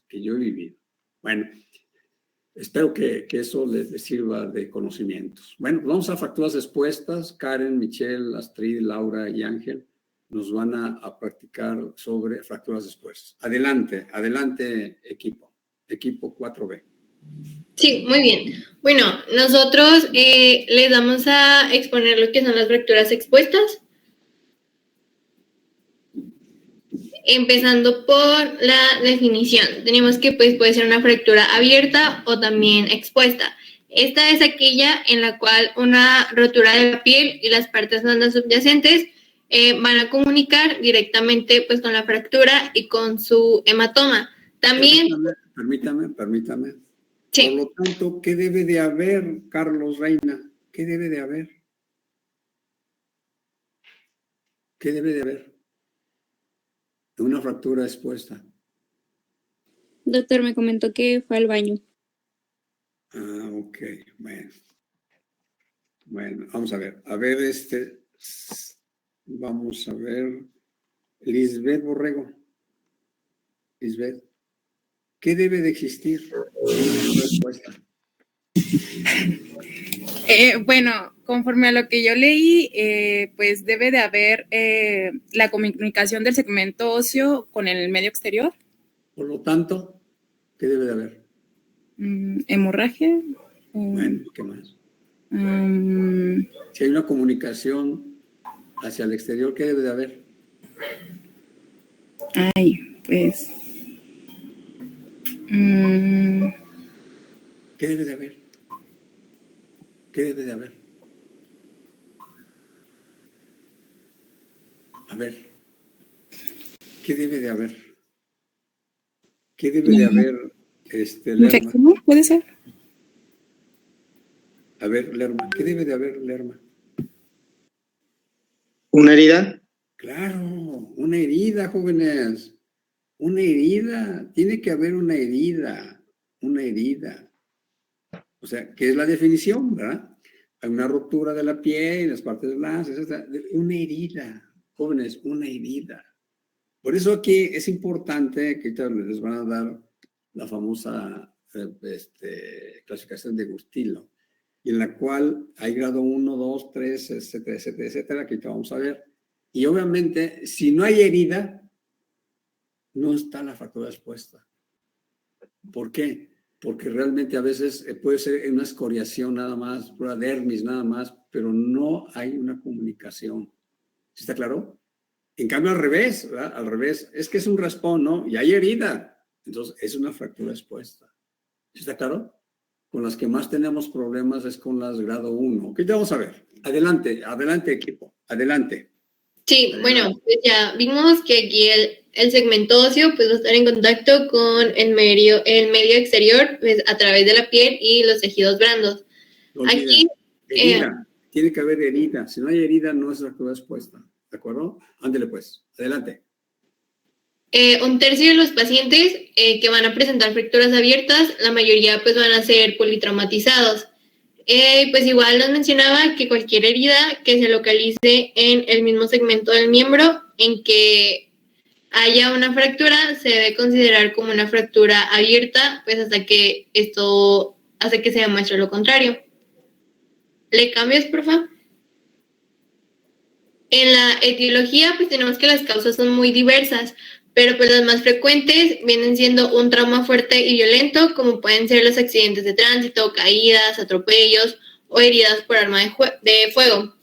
que yo he vivido. Bueno, espero que eso les sirva de conocimientos. Bueno, pues vamos a fracturas expuestas. Karen, Michelle, Astrid, Laura y Ángel nos van a practicar sobre fracturas expuestas. Adelante, equipo 4B. Sí, muy bien. Bueno, nosotros les vamos a exponer lo que son las fracturas expuestas. Empezando por la definición, tenemos que pues puede ser una fractura abierta o también expuesta. Esta es aquella en la cual una rotura de la piel y las partes blandas subyacentes van a comunicar directamente pues con la fractura y con su hematoma. También... Permítame. Sí. Por lo tanto, ¿qué debe de haber, Carlos Reina? ¿Qué debe de haber? De una fractura expuesta. Doctor, me comentó que fue al baño. Ah, ok, bueno, vamos a ver. Vamos a ver. Lisbeth Borrego. Lisbeth, ¿qué debe de existir en una respuesta? Bueno, conforme a lo que yo leí, pues debe de haber la comunicación del segmento óseo con el medio exterior. Por lo tanto, ¿qué debe de haber? Hemorragia. Bueno, ¿qué más? Si hay una comunicación hacia el exterior, ¿qué debe de haber? Pues... ¿Qué debe de haber? A ver, ¿qué debe de haber? Lerma? ¿Infección? ¿Puede ser? A ver, Lerma, ¿qué debe de haber, Lerma? ¿Una herida? Claro, una herida, jóvenes. Una herida, tiene que haber una herida. O sea, ¿qué es la definición, verdad? Hay una ruptura de la piel, las partes blandas, etc. Una herida, jóvenes, una herida. Por eso aquí es importante que les van a dar la famosa clasificación de Gustilo, en la cual hay grado 1, 2, 3, etcétera, que vamos a ver. Y obviamente, si no hay herida, no está la fractura expuesta. ¿Por qué? Porque realmente a veces puede ser una escoriación nada más, pura dermis nada más, pero no hay una comunicación. ¿Sí está claro? En cambio, al revés, ¿verdad? Al revés, es que es un raspón, ¿no? Y hay herida. Entonces, es una fractura expuesta. ¿Sí está claro? Con las que más tenemos problemas es con las grado 1. ¿Qué vamos a ver? Adelante, adelante, equipo. Adelante. Sí, bueno, pues ya vimos que aquí el segmento óseo pues va a estar en contacto con el medio exterior pues, a través de la piel y los tejidos blandos. No olviden, Aquí herida. Tiene que haber herida. Si no hay herida, no es fractura expuesta. ¿De acuerdo? Ándele pues. Adelante. Un tercio de los pacientes que van a presentar fracturas abiertas, la mayoría pues van a ser politraumatizados. Pues igual nos mencionaba que cualquier herida que se localice en el mismo segmento del miembro en que haya una fractura se debe considerar como una fractura abierta, pues hasta que se demuestre lo contrario. ¿Le cambias, por favor? En la etiología, pues tenemos que las causas son muy diversas, pero pues las más frecuentes vienen siendo un trauma fuerte y violento, como pueden ser los accidentes de tránsito, caídas, atropellos o heridas por arma de fuego.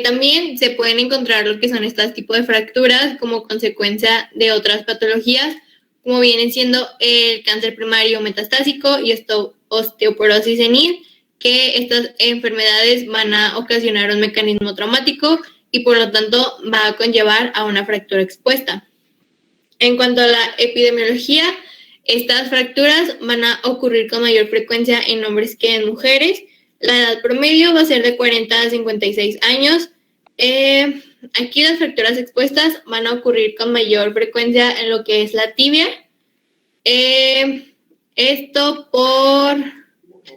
También se pueden encontrar lo que son estos tipos de fracturas como consecuencia de otras patologías, como vienen siendo el cáncer primario metastásico y osteoporosis senil, que estas enfermedades van a ocasionar un mecanismo traumático y por lo tanto va a conllevar a una fractura expuesta. En cuanto a la epidemiología, estas fracturas van a ocurrir con mayor frecuencia en hombres que en mujeres. La edad promedio va a ser de 40 a 56 años. Aquí las fracturas expuestas van a ocurrir con mayor frecuencia en lo que es la tibia. Esto por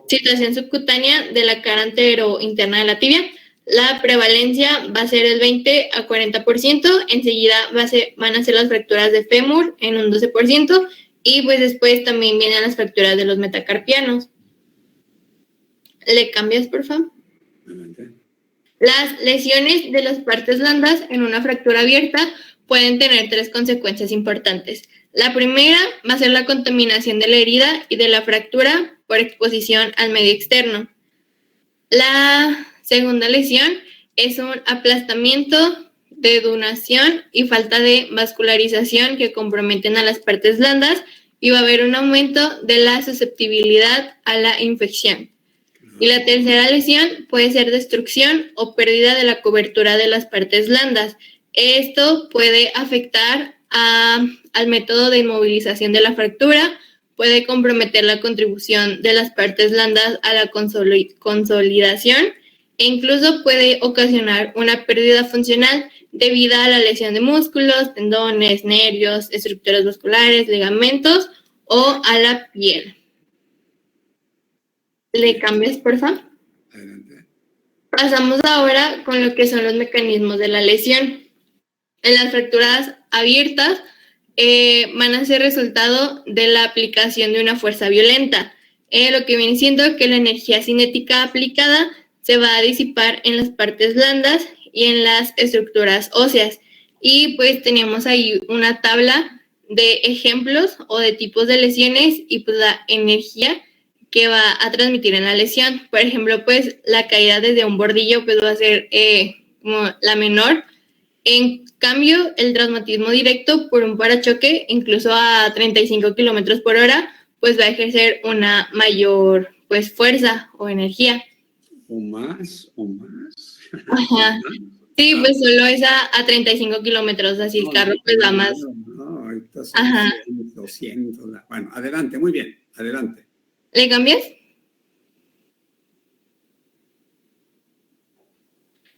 situación subcutánea de la cara antero-interna de la tibia. La prevalencia va a ser el 20 a 40%, enseguida van a ser las fracturas de fémur en un 12% y pues después también vienen las fracturas de los metacarpianos. ¿Le cambias, por favor? Las lesiones de las partes blandas en una fractura abierta pueden tener 3 consecuencias importantes. La primera va a ser la contaminación de la herida y de la fractura por exposición al medio externo. La segunda lesión es un aplastamiento, dedunación y falta de vascularización que comprometen a las partes blandas y va a haber un aumento de la susceptibilidad a la infección. Y la tercera lesión puede ser destrucción o pérdida de la cobertura de las partes blandas. Esto puede afectar al método de inmovilización de la fractura, puede comprometer la contribución de las partes blandas a la consolidación e incluso puede ocasionar una pérdida funcional debido a la lesión de músculos, tendones, nervios, estructuras vasculares, ligamentos o a la piel. ¿Le cambias, por favor? Pasamos ahora con lo que son los mecanismos de la lesión. En las fracturas abiertas van a ser resultado de la aplicación de una fuerza violenta. Lo que viene siendo que la energía cinética aplicada se va a disipar en las partes blandas y en las estructuras óseas. Y pues tenemos ahí una tabla de ejemplos o de tipos de lesiones y pues la energía que va a transmitir en la lesión. Por ejemplo, pues la caída desde un bordillo pues va a ser como la menor. En cambio, el traumatismo directo por un parachoque, incluso a 35 kilómetros por hora, pues va a ejercer una mayor pues fuerza o energía. O más. Ajá. Sí, pues solo es a 35 kilómetros, así el carro pues va más. No, ahorita son Ajá. 200. Bueno, adelante, muy bien, adelante. ¿Le cambias?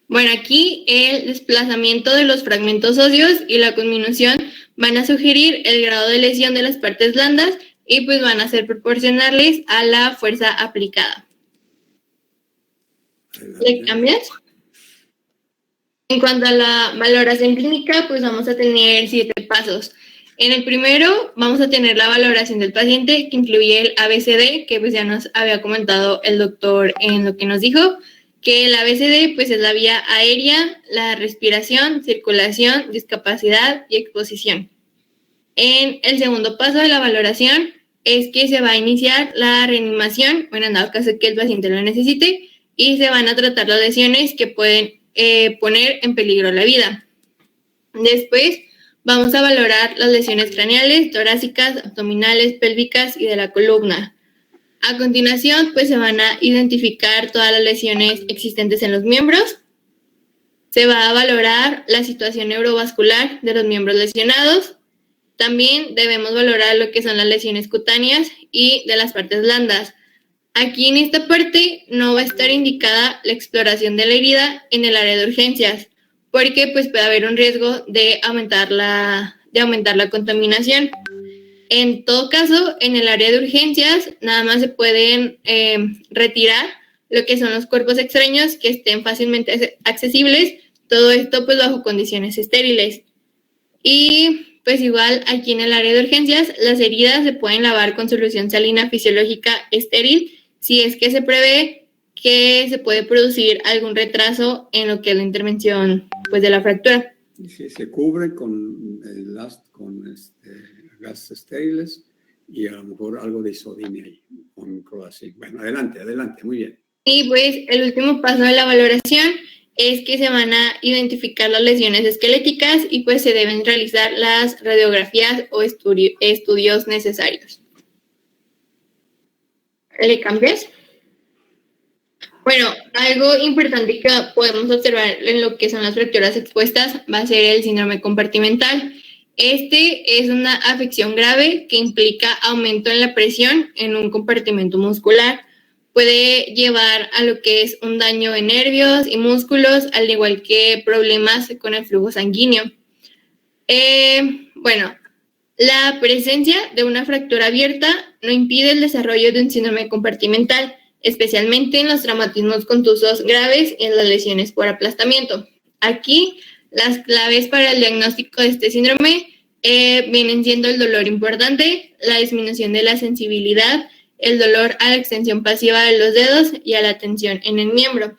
Bueno, aquí el desplazamiento de los fragmentos óseos y la conminución van a sugerir el grado de lesión de las partes blandas y pues van a ser proporcionales a la fuerza aplicada. ¿Le cambias? En cuanto a la valoración clínica, pues vamos a tener 7 pasos. En el primero vamos a tener la valoración del paciente, que incluye el ABCD, que pues ya nos había comentado el doctor en lo que nos dijo, que el ABCD pues es la vía aérea, la respiración, circulación, discapacidad y exposición. En el segundo paso de la valoración es que se va a iniciar la reanimación, bueno, en dado caso que el paciente lo necesite, y se van a tratar las lesiones que pueden poner en peligro la vida. Después vamos a valorar las lesiones craneales, torácicas, abdominales, pélvicas y de la columna. A continuación, pues se van a identificar todas las lesiones existentes en los miembros. Se va a valorar la situación neurovascular de los miembros lesionados. También debemos valorar lo que son las lesiones cutáneas y de las partes blandas. Aquí en esta parte no va a estar indicada la exploración de la herida en el área de urgencias, porque pues puede haber un riesgo de aumentar la contaminación. En todo caso, en el área de urgencias nada más se pueden retirar lo que son los cuerpos extraños que estén fácilmente accesibles, todo esto pues bajo condiciones estériles. Y pues igual aquí en el área de urgencias las heridas se pueden lavar con solución salina fisiológica estéril si es que se prevé que se puede producir algún retraso en lo que es la intervención pues de la fractura. Sí, se cubre con gases estériles y a lo mejor algo de isodine ahí, con cloracil. Bueno, adelante, muy bien. Y pues el último paso de la valoración es que se van a identificar las lesiones esqueléticas y pues se deben realizar las radiografías o estudios necesarios. ¿Le cambias? Bueno, algo importante que podemos observar en lo que son las fracturas expuestas va a ser el síndrome compartimental. Este es una afección grave que implica aumento en la presión en un compartimento muscular. Puede llevar a lo que es un daño en nervios y músculos, al igual que problemas con el flujo sanguíneo. Bueno, la presencia de una fractura abierta no impide el desarrollo de un síndrome compartimental, especialmente en los traumatismos contusos graves y en las lesiones por aplastamiento. Aquí, las claves para el diagnóstico de este síndrome vienen siendo el dolor importante, la disminución de la sensibilidad, el dolor a la extensión pasiva de los dedos y a la tensión en el miembro.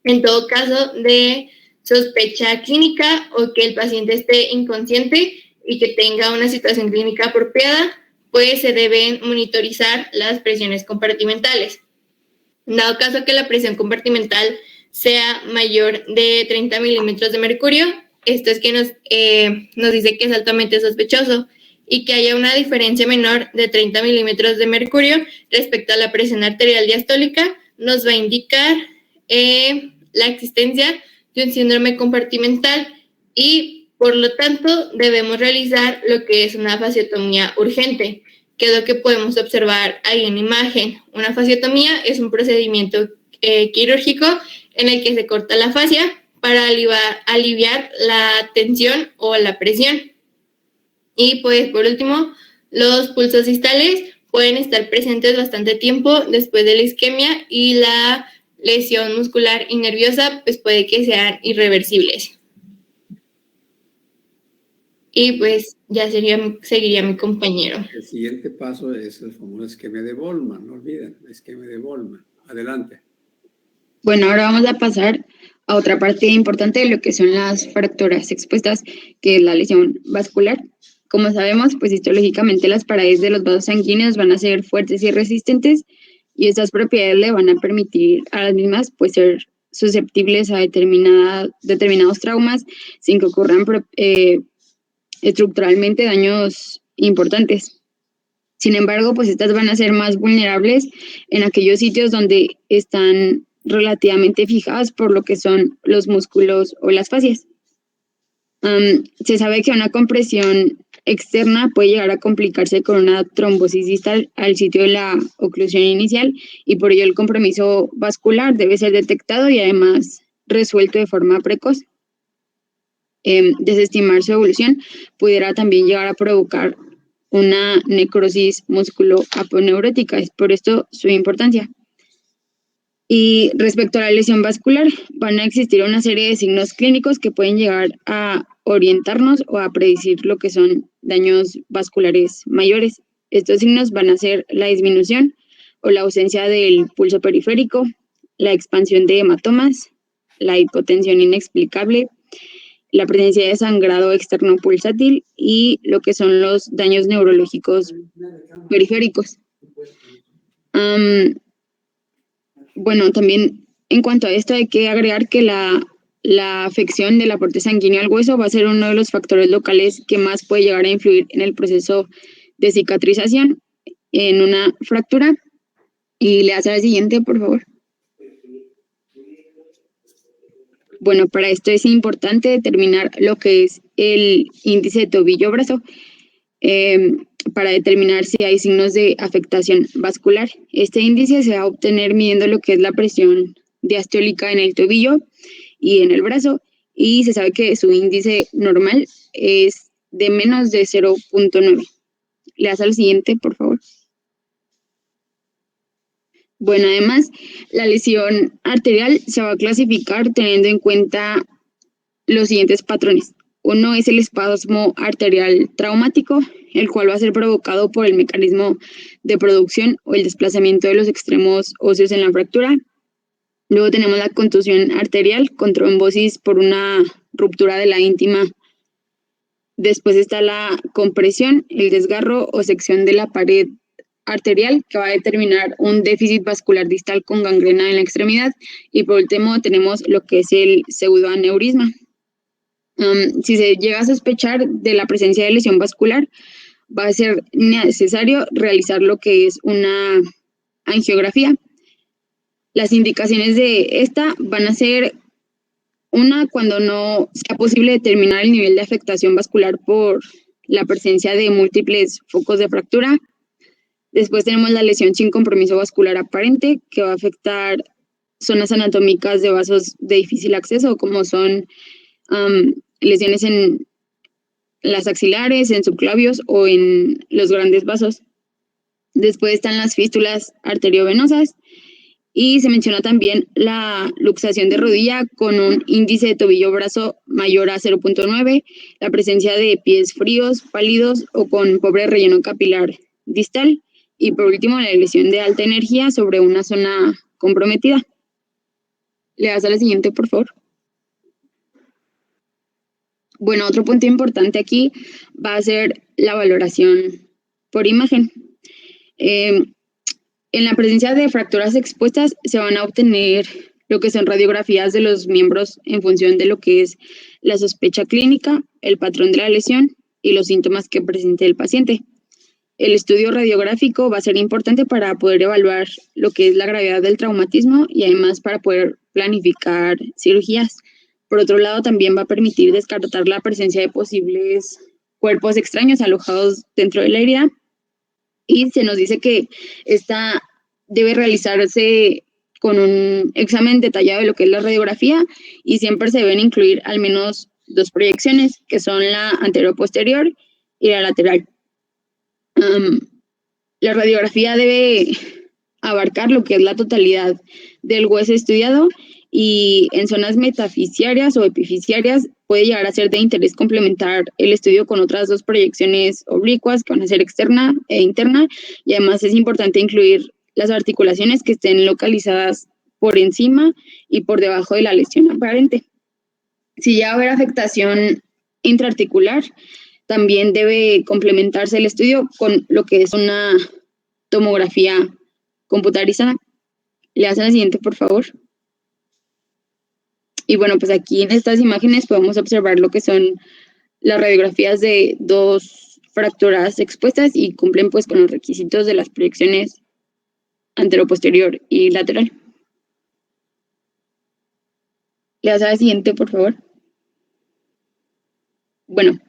En todo caso de sospecha clínica o que el paciente esté inconsciente y que tenga una situación clínica apropiada, pues se deben monitorizar las presiones compartimentales. En dado caso que la presión compartimental sea mayor de 30 milímetros de mercurio, esto es que nos dice que es altamente sospechoso, y que haya una diferencia menor de 30 milímetros de mercurio respecto a la presión arterial diastólica, nos va a indicar la existencia de un síndrome compartimental y, por lo tanto, debemos realizar lo que es una fasciotomía urgente, que es lo que podemos observar ahí en imagen. Una fasciotomía es un procedimiento quirúrgico en el que se corta la fascia para aliviar la tensión o la presión. Y pues por último, los pulsos distales pueden estar presentes bastante tiempo después de la isquemia y la lesión muscular y nerviosa pues puede que sean irreversibles. Y pues ya seguiría mi compañero. El siguiente paso es el famoso esquema de Bolman, no olviden, el esquema de Bolman. Adelante. Bueno, ahora vamos a pasar a otra parte importante de lo que son las fracturas expuestas, que es la lesión vascular. Como sabemos, pues histológicamente las paredes de los vasos sanguíneos van a ser fuertes y resistentes y estas propiedades le van a permitir a las mismas pues ser susceptibles a determinados traumas sin que ocurran estructuralmente daños importantes. Sin embargo, pues estas van a ser más vulnerables en aquellos sitios donde están relativamente fijadas por lo que son los músculos o las fascias. Se sabe que una compresión externa puede llegar a complicarse con una trombosis distal al sitio de la oclusión inicial y por ello el compromiso vascular debe ser detectado y además resuelto de forma precoz. Desestimar su evolución pudiera también llegar a provocar una necrosis músculo-aponeurótica, es por esto su importancia. Y respecto a la lesión vascular, van a existir una serie de signos clínicos que pueden llegar a orientarnos o a predecir lo que son daños vasculares mayores. Estos signos van a ser la disminución o la ausencia del pulso periférico, la expansión de hematomas, la hipotensión inexplicable, la presencia de sangrado externo pulsátil y lo que son los daños neurológicos periféricos. Bueno, también en cuanto a esto hay que agregar que la afección del aporte sanguíneo al hueso va a ser uno de los factores locales que más puede llegar a influir en el proceso de cicatrización en una fractura. Y le hace la siguiente, por favor. Bueno, para esto es importante determinar lo que es el índice de tobillo-brazo para determinar si hay signos de afectación vascular. Este índice se va a obtener midiendo lo que es la presión diastólica en el tobillo y en el brazo, y se sabe que su índice normal es de menos de 0.9. Le das al siguiente, por favor. Bueno, además, la lesión arterial se va a clasificar teniendo en cuenta los siguientes patrones. Uno es el espasmo arterial traumático, el cual va a ser provocado por el mecanismo de producción o el desplazamiento de los extremos óseos en la fractura. Luego tenemos la contusión arterial con trombosis por una ruptura de la íntima. Después está la compresión, el desgarro o sección de la pared arterial, que va a determinar un déficit vascular distal con gangrena en la extremidad. Y por último tenemos lo que es el pseudoaneurisma. Si se llega a sospechar de la presencia de lesión vascular, va a ser necesario realizar lo que es una angiografía. Las indicaciones de esta van a ser una cuando no sea posible determinar el nivel de afectación vascular por la presencia de múltiples focos de fractura. Después tenemos la lesión sin compromiso vascular aparente, que va a afectar zonas anatómicas de vasos de difícil acceso, como son lesiones en las axilares, en subclavios o en los grandes vasos. Después están las fístulas arteriovenosas y se menciona también la luxación de rodilla con un índice de tobillo-brazo mayor a 0.9, la presencia de pies fríos, pálidos o con pobre relleno capilar distal. Y por último, la lesión de alta energía sobre una zona comprometida. Le das a la siguiente, por favor. Bueno, otro punto importante aquí va a ser la valoración por imagen. En la presencia de fracturas expuestas se van a obtener lo que son radiografías de los miembros en función de lo que es la sospecha clínica, el patrón de la lesión y los síntomas que presente el paciente. El estudio radiográfico va a ser importante para poder evaluar lo que es la gravedad del traumatismo y además para poder planificar cirugías. Por otro lado, también va a permitir descartar la presencia de posibles cuerpos extraños alojados dentro de la herida. Y se nos dice que esta debe realizarse con un examen detallado de lo que es la radiografía y siempre se deben incluir al menos 2 proyecciones, que son la anterior-posterior y la lateral. La radiografía debe abarcar lo que es la totalidad del hueso estudiado y en zonas metafisiarias o epifisiarias puede llegar a ser de interés complementar el estudio con otras 2 proyecciones oblicuas que van a ser externa e interna, y además es importante incluir las articulaciones que estén localizadas por encima y por debajo de la lesión aparente. Si ya va a haber afectación intraarticular, también debe complementarse el estudio con lo que es una tomografía computarizada. Le hacen la siguiente, por favor. Y bueno, pues aquí en estas imágenes podemos observar lo que son las radiografías de 2 fracturas expuestas y cumplen pues con los requisitos de las proyecciones anteroposterior y lateral. Le hacen la siguiente, por favor. Bueno,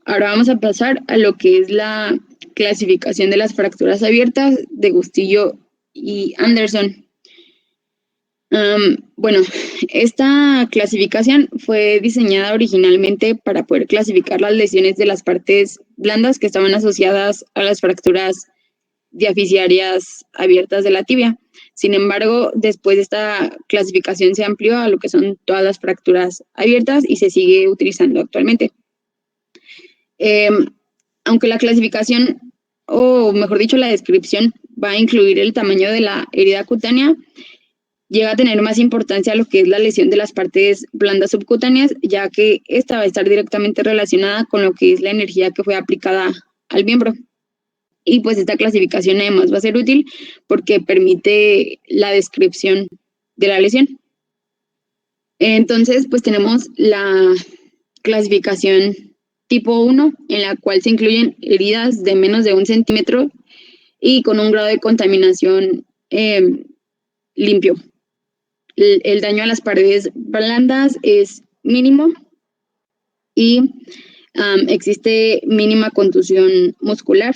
ahora vamos a pasar a lo que es la clasificación de las fracturas abiertas de Gustillo y Anderson. Bueno, esta clasificación fue diseñada originalmente para poder clasificar las lesiones de las partes blandas que estaban asociadas a las fracturas diafisiarias abiertas de la tibia. Sin embargo, después esta clasificación se amplió a lo que son todas las fracturas abiertas y se sigue utilizando actualmente. Aunque la clasificación, o mejor dicho, la descripción, va a incluir el tamaño de la herida cutánea, llega a tener más importancia lo que es la lesión de las partes blandas subcutáneas, ya que esta va a estar directamente relacionada con lo que es la energía que fue aplicada al miembro. Y pues esta clasificación además va a ser útil porque permite la descripción de la lesión. Entonces, pues tenemos la clasificación tipo 1, en la cual se incluyen heridas de menos de 1 centímetro y con un grado de contaminación limpio. El daño a las paredes blandas es mínimo y existe mínima contusión muscular.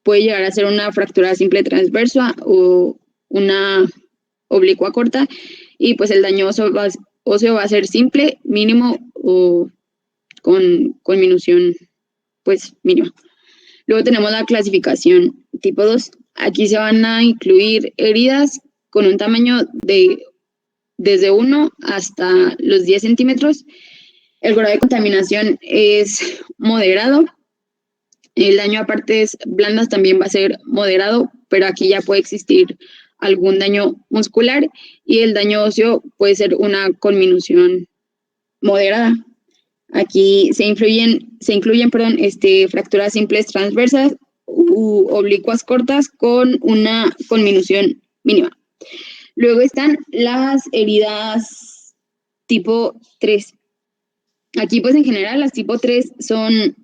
Puede llegar a ser una fractura simple transversa o una oblicua corta, y pues el daño óseo va a ser simple, mínimo o con conminución pues mínima. Luego tenemos la clasificación tipo 2. Aquí se van a incluir heridas con un tamaño de desde 1 hasta los 10 centímetros. El grado de contaminación es moderado. El daño a partes blandas también va a ser moderado, pero aquí ya puede existir algún daño muscular, y el daño óseo puede ser una conminución moderada. Aquí se incluyen fracturas simples transversas u oblicuas cortas con una conminución mínima. Luego están las heridas tipo 3. Aquí pues en general las tipo 3 son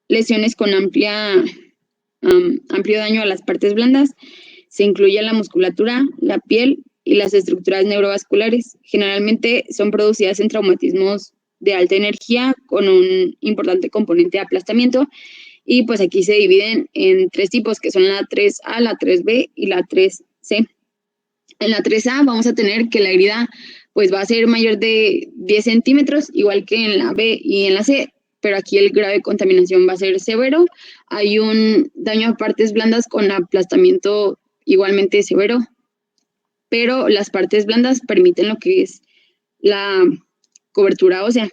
lesiones con amplio daño a las partes blandas. Se incluye la musculatura, la piel y las estructuras neurovasculares. Generalmente son producidas en traumatismos de alta energía con un importante componente de aplastamiento, y pues aquí se dividen en 3 tipos, que son la 3A, la 3B y la 3C. En la 3A vamos a tener que la herida pues va a ser mayor de 10 centímetros, igual que en la B y en la C, pero aquí el grado de contaminación va a ser severo. Hay un daño a partes blandas con aplastamiento igualmente severo, pero las partes blandas permiten lo que es la cobertura ósea.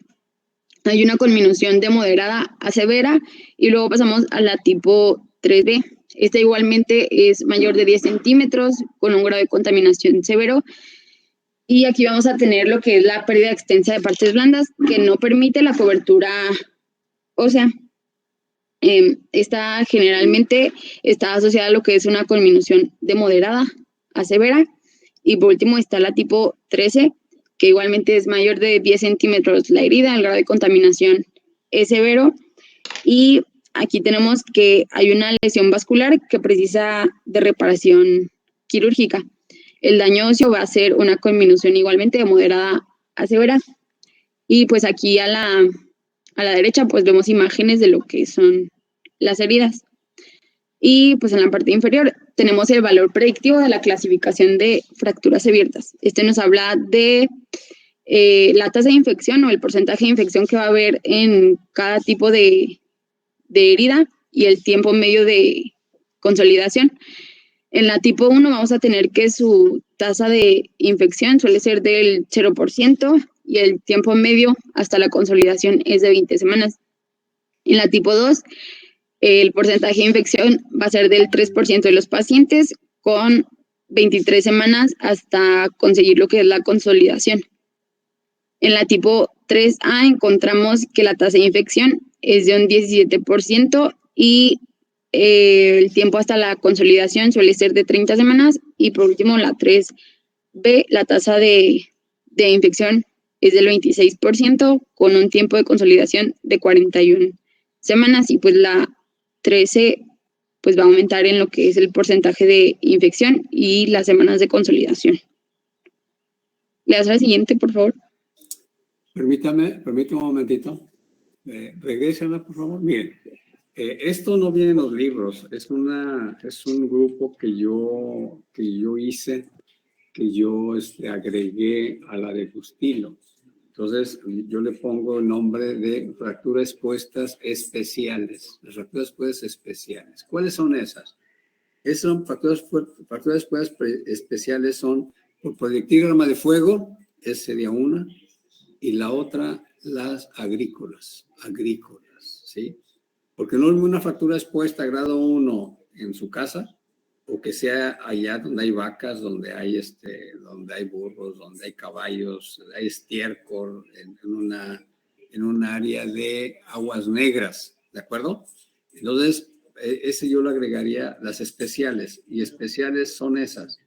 Hay una conminución de moderada a severa, y luego pasamos a la tipo 3B. Esta igualmente es mayor de 10 centímetros con un grado de contaminación severo, y aquí vamos a tener lo que es la pérdida extensa de partes blandas, que no permite la cobertura ósea. Esta generalmente está asociada a lo que es una conminución de moderada a severa. Y por último está la tipo 13, que igualmente es mayor de 10 centímetros la herida, el grado de contaminación es severo, y aquí tenemos que hay una lesión vascular que precisa de reparación quirúrgica. El daño óseo va a ser una conminución igualmente de moderada a severa, y pues aquí a la derecha pues vemos imágenes de lo que son las heridas. Y pues en la parte inferior tenemos el valor predictivo de la clasificación de fracturas abiertas. Este nos habla de la tasa de infección o el porcentaje de infección que va a haber en cada tipo de herida y el tiempo medio de consolidación. En la tipo 1 vamos a tener que su tasa de infección suele ser del 0% y el tiempo medio hasta la consolidación es de 20 semanas. En la tipo 2, el porcentaje de infección va a ser del 3% de los pacientes con 23 semanas hasta conseguir lo que es la consolidación. En la tipo 3A encontramos que la tasa de infección es de un 17% y el tiempo hasta la consolidación suele ser de 30 semanas. Y por último, la 3B, la tasa de infección es del 26% con un tiempo de consolidación de 41 semanas. Y pues la 13 pues va a aumentar en lo que es el porcentaje de infección y las semanas de consolidación. ¿Le das a la siguiente, por favor? Permítame un momentito. Regrésala, por favor. Miren, esto no viene en los libros. Es un grupo que yo hice, que yo agregué a la de Justilo. Entonces, yo le pongo el nombre de fracturas expuestas especiales. Las fracturas expuestas especiales. ¿Cuáles son esas? Esas son fracturas expuestas especiales, son por proyectil de arma de fuego, esa sería una, y la otra, las agrícolas, ¿sí? Porque no es una fractura expuesta a grado 1 en su casa o que sea allá donde hay vacas, donde hay burros, donde hay caballos, donde hay estiércol, en un área de aguas negras, ¿de acuerdo? Entonces, ese yo le agregaría las especiales, y especiales son esas,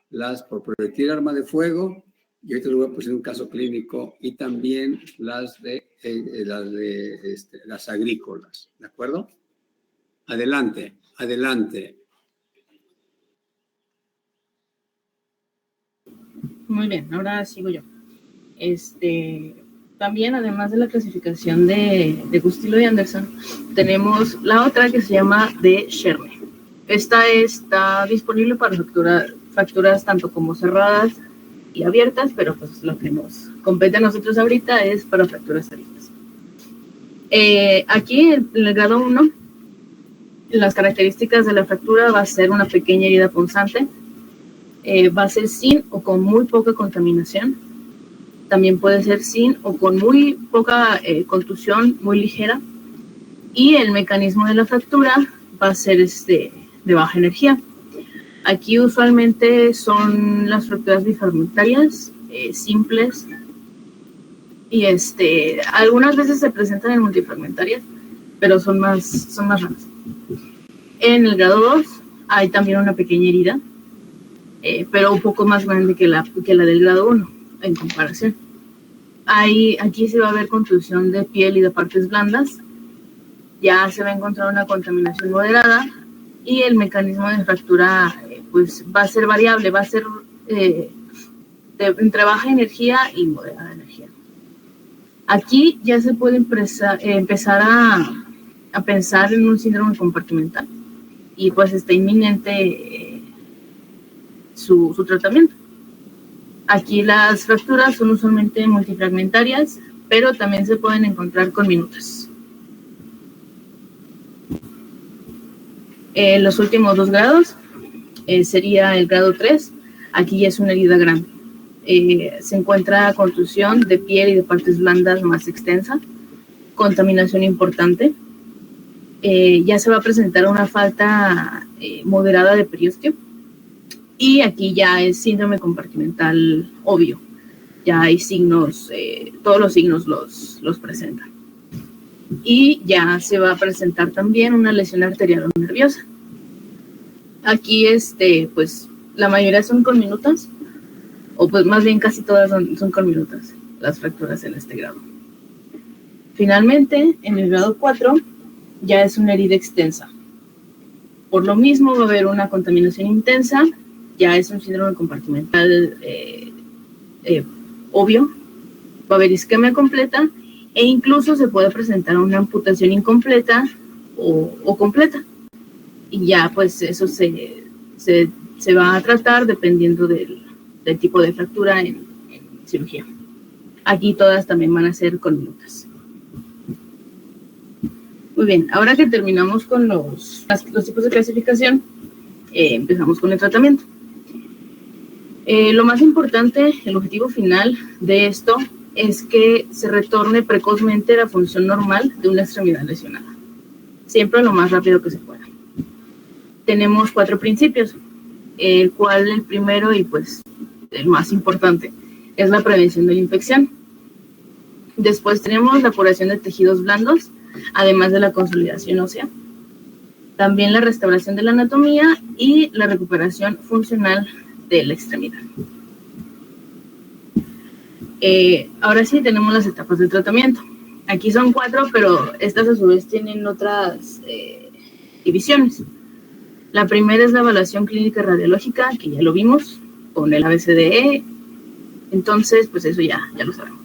las por proyectil arma de fuego, y ahorita les voy a poner un caso clínico, y también las agrícolas, ¿de acuerdo? Adelante, adelante. Muy bien, ahora sigo yo. También, además de la clasificación de Gustilo y Anderson, tenemos la otra que se llama de Sherme. Esta está disponible para fracturas tanto como cerradas y abiertas, pero pues lo que nos compete a nosotros ahorita es para fracturas abiertas. Aquí, en el grado 1, las características de la fractura va a ser una pequeña herida punzante, va a ser sin o con muy poca contaminación. También puede ser sin o con muy poca contusión, muy ligera. Y el mecanismo de la fractura va a ser de baja energía. Aquí usualmente son las fracturas bifragmentarias, simples. Y algunas veces se presentan en multifragmentarias, pero son más raras. En el grado 2 hay también una pequeña herida, pero un poco más grande que la del grado 1 en comparación. Aquí se va a ver contusión de piel y de partes blandas. Ya se va a encontrar una contaminación moderada y el mecanismo de fractura pues va a ser variable, va a ser entre baja energía y moderada energía. Aquí ya se puede empezar a pensar en un síndrome compartimental y pues está inminente su tratamiento. Aquí las fracturas son usualmente multifragmentarias, pero también se pueden encontrar con minutas. Los últimos 2 grados sería el grado 3. Aquí ya es una herida grande. Se encuentra contusión de piel y de partes blandas más extensa, contaminación importante. Ya se va a presentar una falta moderada de periósteo. Y aquí ya es síndrome compartimental obvio. Ya hay signos, todos los signos los presentan. Y ya se va a presentar también una lesión arterial o nerviosa. Aquí, pues, la mayoría son con minutas, o pues más bien casi todas son con minutas, las fracturas en este grado. Finalmente, en el grado 4, ya es una herida extensa. Por lo mismo, va a haber una contaminación intensa, ya es un síndrome compartimental obvio, va a haber isquemia completa e incluso se puede presentar una amputación incompleta o completa. Y ya pues eso se va a tratar dependiendo del tipo de fractura en cirugía. Aquí todas también van a ser con minutas. Muy bien, ahora que terminamos con los tipos de clasificación, empezamos con el tratamiento. Lo más importante, el objetivo final de esto es que se retorne precozmente la función normal de una extremidad lesionada, siempre lo más rápido que se pueda. Tenemos 4 principios, el cual el primero y pues el más importante es la prevención de la infección. Después tenemos la curación de tejidos blandos, además de la consolidación ósea. También la restauración de la anatomía y la recuperación funcional de la extremidad. Ahora sí tenemos las etapas del tratamiento. Aquí son 4, pero estas a su vez tienen otras divisiones. La primera es la evaluación clínica radiológica, que ya lo vimos con el ABCDE. Entonces, pues eso ya lo sabemos.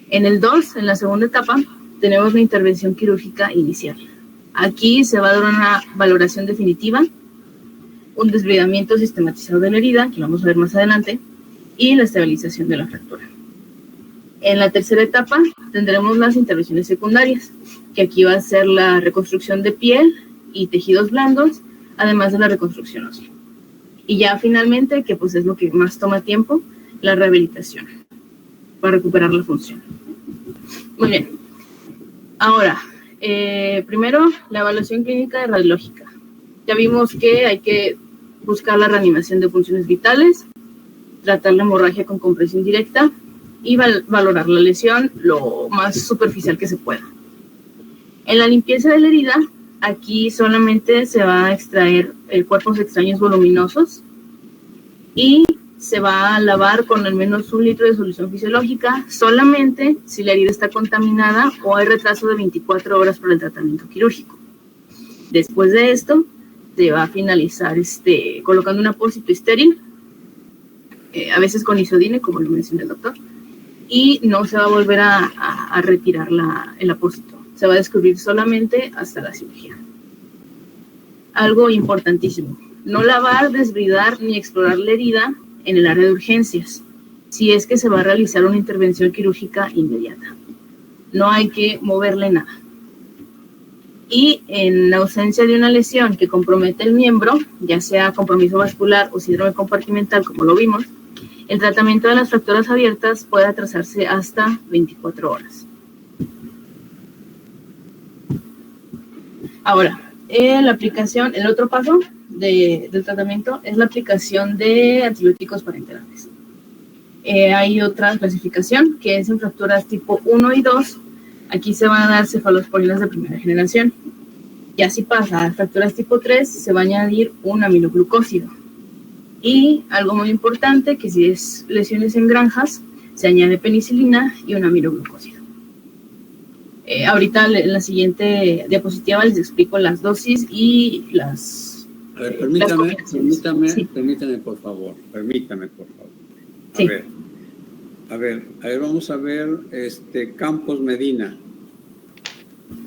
En el 2, en la segunda etapa, tenemos la intervención quirúrgica inicial. Aquí se va a dar una valoración definitiva, un desbridamiento sistematizado de la herida, que vamos a ver más adelante, y la estabilización de la fractura. En la tercera etapa tendremos las intervenciones secundarias, que aquí va a ser la reconstrucción de piel y tejidos blandos, además de la reconstrucción ósea. Y ya finalmente, que pues es lo que más toma tiempo, la rehabilitación para recuperar la función. Muy bien. Ahora, primero la evaluación clínica y radiológica. Ya vimos que hay que buscar la reanimación de funciones vitales, tratar la hemorragia con compresión directa y valorar la lesión lo más superficial que se pueda. En la limpieza de la herida, aquí solamente se va a extraer cuerpos extraños voluminosos y se va a lavar con al menos 1 litro de solución fisiológica solamente si la herida está contaminada o hay retraso de 24 horas para el tratamiento quirúrgico. Después de esto, se va a finalizar colocando un apósito estéril, a veces con isodine, como lo mencionó el doctor, y no se va a volver a retirar el apósito. Se va a descubrir solamente hasta la cirugía. Algo importantísimo, no lavar, desbridar ni explorar la herida en el área de urgencias, si es que se va a realizar una intervención quirúrgica inmediata. No hay que moverle nada. Y en ausencia de una lesión que compromete el miembro, ya sea compromiso vascular o síndrome compartimental, como lo vimos, el tratamiento de las fracturas abiertas puede atrasarse hasta 24 horas. Ahora, la aplicación, el otro paso del tratamiento es la aplicación de antibióticos parenterales. Hay otra clasificación que es en fracturas tipo 1 y 2. Aquí se van a dar cefalosporinas de primera generación. Ya si pasa a fracturas tipo 3, se va a añadir un aminoglucósido. Y algo muy importante, que si es lesiones en granjas, se añade penicilina y un aminoglucósido. Ahorita en la siguiente diapositiva les explico las dosis y las... A ver, permítame, por favor. Sí. A ver, vamos a ver, Campos Medina.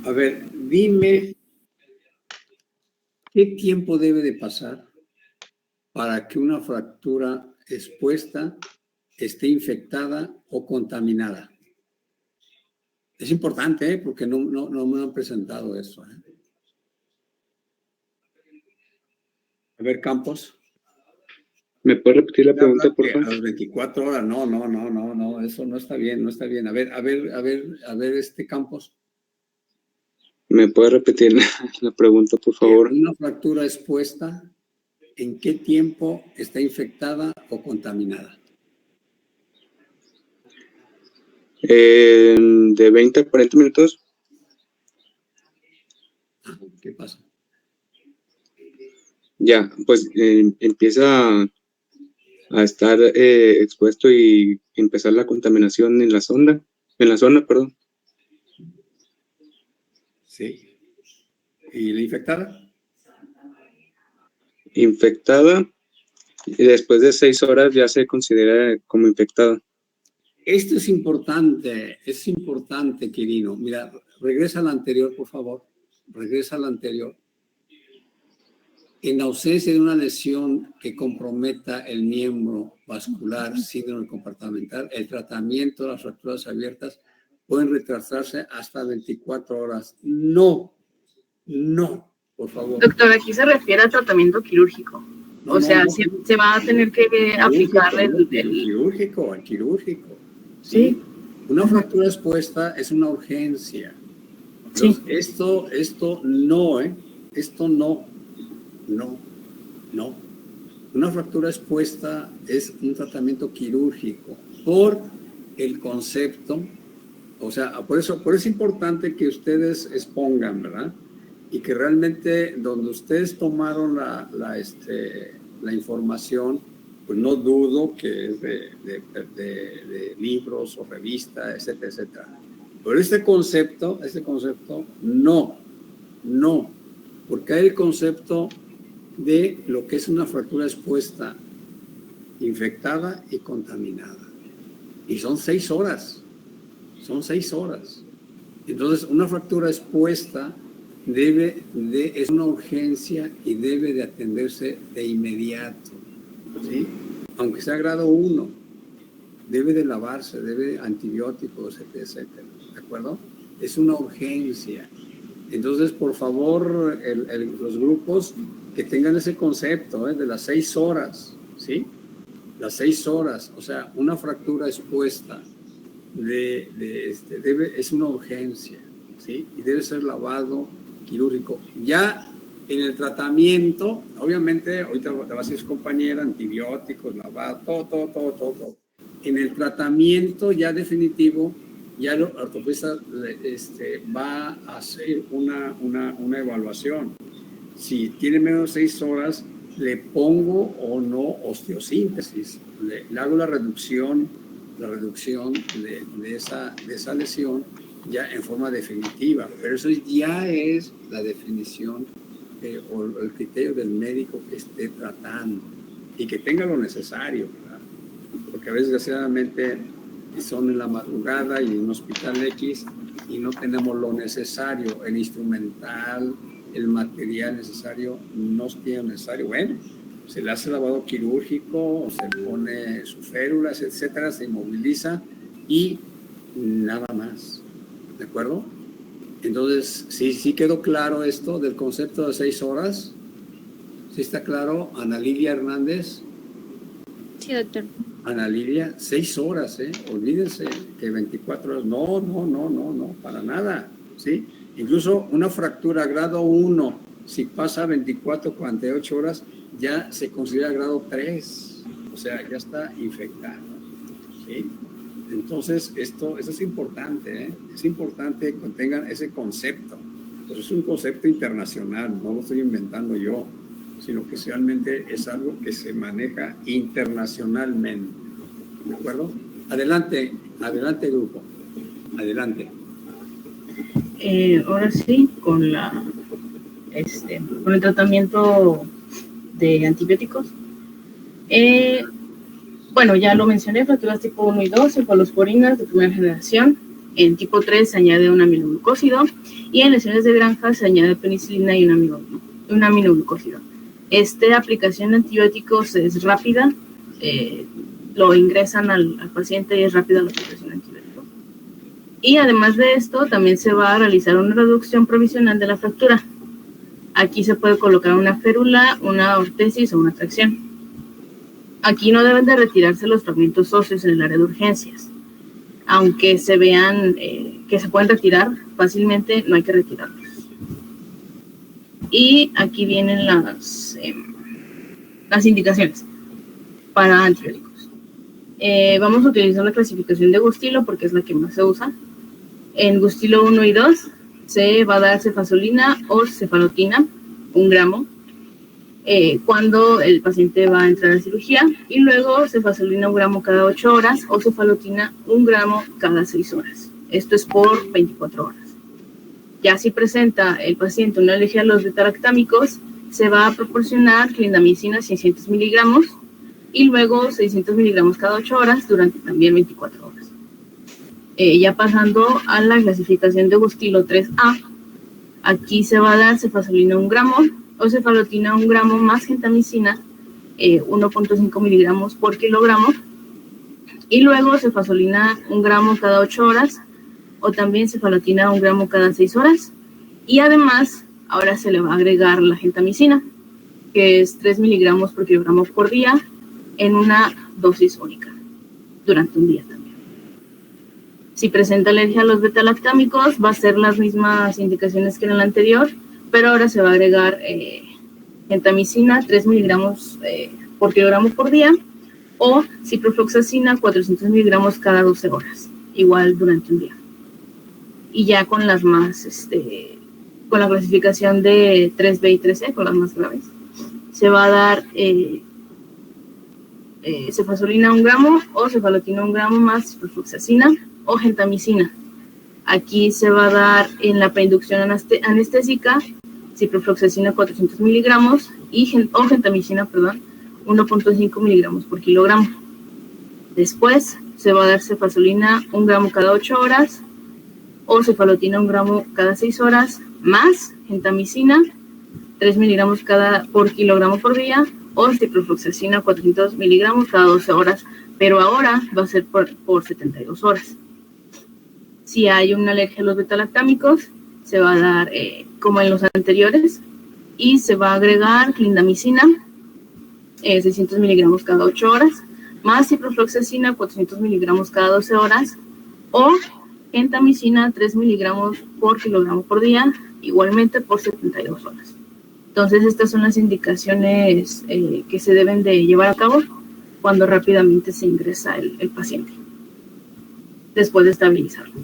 A ver, dime, ¿qué tiempo debe de pasar para que una fractura expuesta esté infectada o contaminada? Es importante, porque no me han presentado eso. A ver, Campos. ¿Me puede repetir la pregunta, por favor? A las 24 horas, no, eso no está bien, A ver, Campos. ¿Me puede repetir la pregunta, por favor? Una fractura expuesta, ¿en qué tiempo está infectada o contaminada? De 20 a 40 minutos. ¿Qué pasa? Ya, pues empieza a estar expuesto y empezar la contaminación en la zona, perdón. Sí. ¿Y la infectada? Infectada, y después de 6 horas ya se considera como infectada. Esto es importante, Quirino. Mira, regresa a la anterior, por favor. Regresa a la anterior. En ausencia de una lesión que comprometa el miembro vascular, síndrome compartimental, el tratamiento de las fracturas abiertas pueden retrasarse hasta 24 horas. No, por favor. Doctor, aquí se refiere a tratamiento quirúrgico. Se va a tener que aplicar el quirúrgico. Sí. Una fractura expuesta es una urgencia. Entonces, sí. Esto no. Una fractura expuesta es un tratamiento quirúrgico por el concepto, por eso es importante que ustedes expongan, ¿verdad? Y que realmente donde ustedes tomaron la información, pues no dudo que es de libros o revistas, etcétera. Pero este concepto, no, porque hay el concepto de lo que es una fractura expuesta, infectada y contaminada. Y son 6 horas. Entonces, una fractura expuesta es una urgencia y debe de atenderse de inmediato, ¿sí? Aunque sea grado 1, debe de lavarse, debe de antibióticos, etcétera, ¿de acuerdo? Es una urgencia. Entonces, por favor, los grupos que tengan ese concepto de las 6 horas, ¿sí? Las 6 horas, una fractura expuesta es una urgencia, ¿sí? Y debe ser lavado quirúrgico. Ya En el tratamiento, obviamente, ahorita te va a decir su compañera, antibióticos, lavado, todo. En el tratamiento ya definitivo, ya el ortopedista va a hacer una evaluación. Si tiene menos de 6 horas, le pongo o no osteosíntesis. Le hago la reducción de esa lesión ya en forma definitiva. Pero eso ya es la definición o el criterio del médico que esté tratando y que tenga lo necesario, ¿verdad? Porque a veces, desgraciadamente, son en la madrugada y en un hospital X y no tenemos lo necesario, el instrumental, el material necesario, no tiene necesario. Bueno, se le hace lavado quirúrgico, se pone sus férulas, etcétera, se inmoviliza y nada más. ¿De acuerdo? Entonces, sí quedó claro esto del concepto de 6 horas. ¿Sí está claro, Ana Lilia Hernández? Sí, doctor. Ana Lilia, 6 horas, olvídense que 24 horas, no, para nada, ¿sí? Incluso una fractura grado 1, si pasa 24, 48 horas, ya se considera grado 3, o sea, ya está infectado, ¿sí? Entonces, esto es importante, es importante que tengan ese concepto, pero es un concepto internacional, no lo estoy inventando yo, sino que realmente es algo que se maneja internacionalmente. ¿De acuerdo? Adelante, grupo. Adelante. Ahora sí, con el tratamiento de antibióticos. Bueno, ya lo mencioné, fracturas tipo 1 y 2, cefalosporinas de primera generación. En tipo 3 se añade un aminoglucósido y en lesiones de granja se añade penicilina y un aminoglucósido. Aplicación de antibióticos es rápida, lo ingresan al paciente y es rápida la aplicación de antibióticos. Y además de esto, también se va a realizar una reducción provisional de la fractura. Aquí se puede colocar una férula, una ortesis o una tracción. Aquí no deben de retirarse los fragmentos óseos en el área de urgencias. Aunque se vean que se pueden retirar fácilmente, no hay que retirarlos. Y aquí vienen las indicaciones para antibióticos. Vamos a utilizar la clasificación de Gustilo porque es la que más se usa. En Gustilo 1 y 2 se va a dar cefazolina o cefalotina, 1 gramo, cuando el paciente va a entrar a cirugía, y luego cefazolina 1 gramo cada 8 horas o cefalotina 1 gramo cada 6 horas. Esto es por 24 horas. Ya si presenta el paciente una alergia a los betalactámicos, se va a proporcionar clindamicina 600 miligramos y luego 600 miligramos cada 8 horas durante también 24 horas. Ya pasando a la clasificación de Gustilo 3A, aquí se va a dar cefazolina 1 gramo o cefalotina 1 gramo más gentamicina 1.5 miligramos por kilogramo y luego cefazolina 1 gramo cada 8 horas o también cefalotina 1 gramo cada 6 horas. Y además, ahora se le va a agregar la gentamicina, que es 3 miligramos por kilogramo por día en una dosis única, durante un día también. Si presenta alergia a los betalactámicos, va a ser las mismas indicaciones que en el anterior, pero ahora se va a agregar gentamicina, 3 miligramos por kilogramo por día, o ciprofloxacina, 400 miligramos cada 12 horas, igual durante un día. Y ya con las más, con la clasificación de 3B y 3C, con las más graves, se va a dar cefazolina 1 gramo o cefalotina 1 gramo más ciprofloxacina o gentamicina. Aquí se va a dar en la preinducción anestésica ciprofloxacina 400 miligramos o gentamicina, 1.5 miligramos por kilogramo. Después se va a dar cefazolina 1 gramo cada 8 horas o cefalotina 1 gramo cada 6 horas, más gentamicina, 3 miligramos por kilogramo por día, o ciprofloxacina 400 miligramos cada 12 horas, pero ahora va a ser por 72 horas. Si hay una alergia a los betalactámicos, se va a dar como en los anteriores, y se va a agregar clindamicina, 600 miligramos cada 8 horas, más ciprofloxacina 400 miligramos cada 12 horas, o gentamicina 3 miligramos por kilogramo por día, igualmente por 72 horas. Entonces, estas son las indicaciones que se deben de llevar a cabo cuando rápidamente se ingresa el paciente, después de estabilizarlo.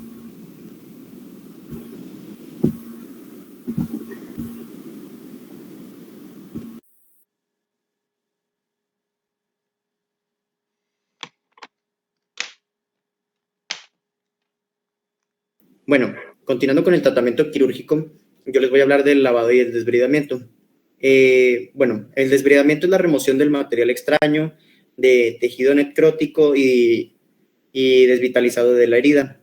Bueno, continuando con el tratamiento quirúrgico, yo les voy a hablar del lavado y el desbridamiento. Bueno, el desbridamiento es la remoción del material extraño, de tejido necrótico y desvitalizado de la herida.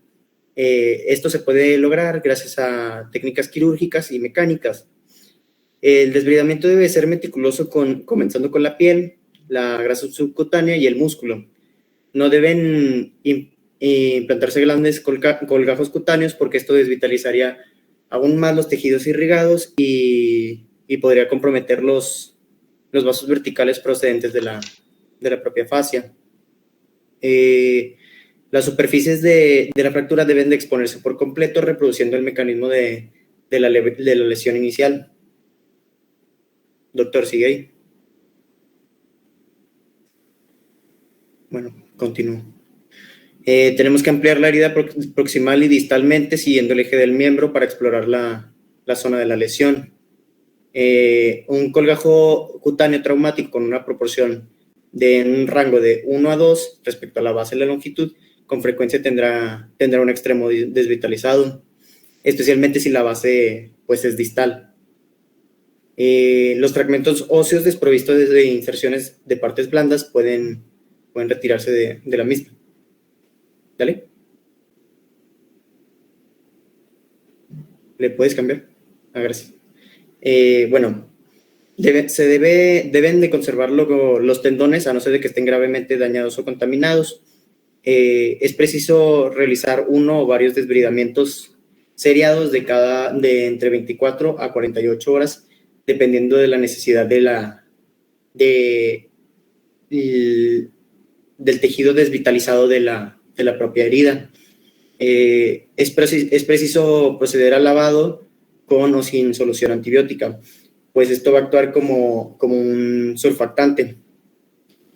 Esto se puede lograr gracias a técnicas quirúrgicas y mecánicas. El desbridamiento debe ser meticuloso comenzando con la piel, la grasa subcutánea y el músculo. No deben implantarse grandes colgajos cutáneos porque esto desvitalizaría aún más los tejidos irrigados y podría comprometer los vasos verticales procedentes de la propia fascia. Las superficies de la fractura deben de exponerse por completo, reproduciendo el mecanismo de la lesión inicial. Doctor, ¿sigue ahí? Bueno, continúo. Tenemos que ampliar la herida proximal y distalmente siguiendo el eje del miembro para explorar la zona de la lesión. Un colgajo cutáneo traumático con una proporción de un rango de 1 a 2 respecto a la base de la longitud, con frecuencia tendrá un extremo desvitalizado, especialmente si la base pues, es distal. Los fragmentos óseos desprovistos de inserciones de partes blandas pueden retirarse de la misma. Dale. ¿Le puedes cambiar? Gracias. Bueno, deben de conservar los tendones a no ser de que estén gravemente dañados o contaminados. Es preciso realizar uno o varios desbridamientos seriados de entre 24 a 48 horas, dependiendo de la necesidad del tejido desvitalizado de la propia herida. Es preciso proceder al lavado con o sin solución antibiótica, pues esto va a actuar como un surfactante.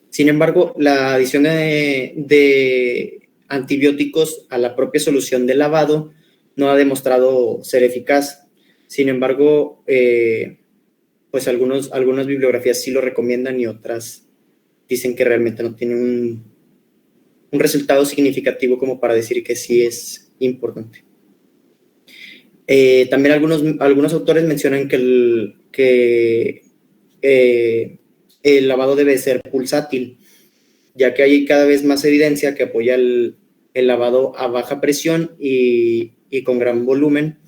Sin embargo, la adición de antibióticos a la propia solución de lavado no ha demostrado ser eficaz. Sin embargo, pues algunas bibliografías sí lo recomiendan y otras dicen que realmente no tiene un resultado significativo como para decir que sí es importante. También algunos autores mencionan que el lavado debe ser pulsátil, ya que hay cada vez más evidencia que apoya el lavado a baja presión y con gran volumen,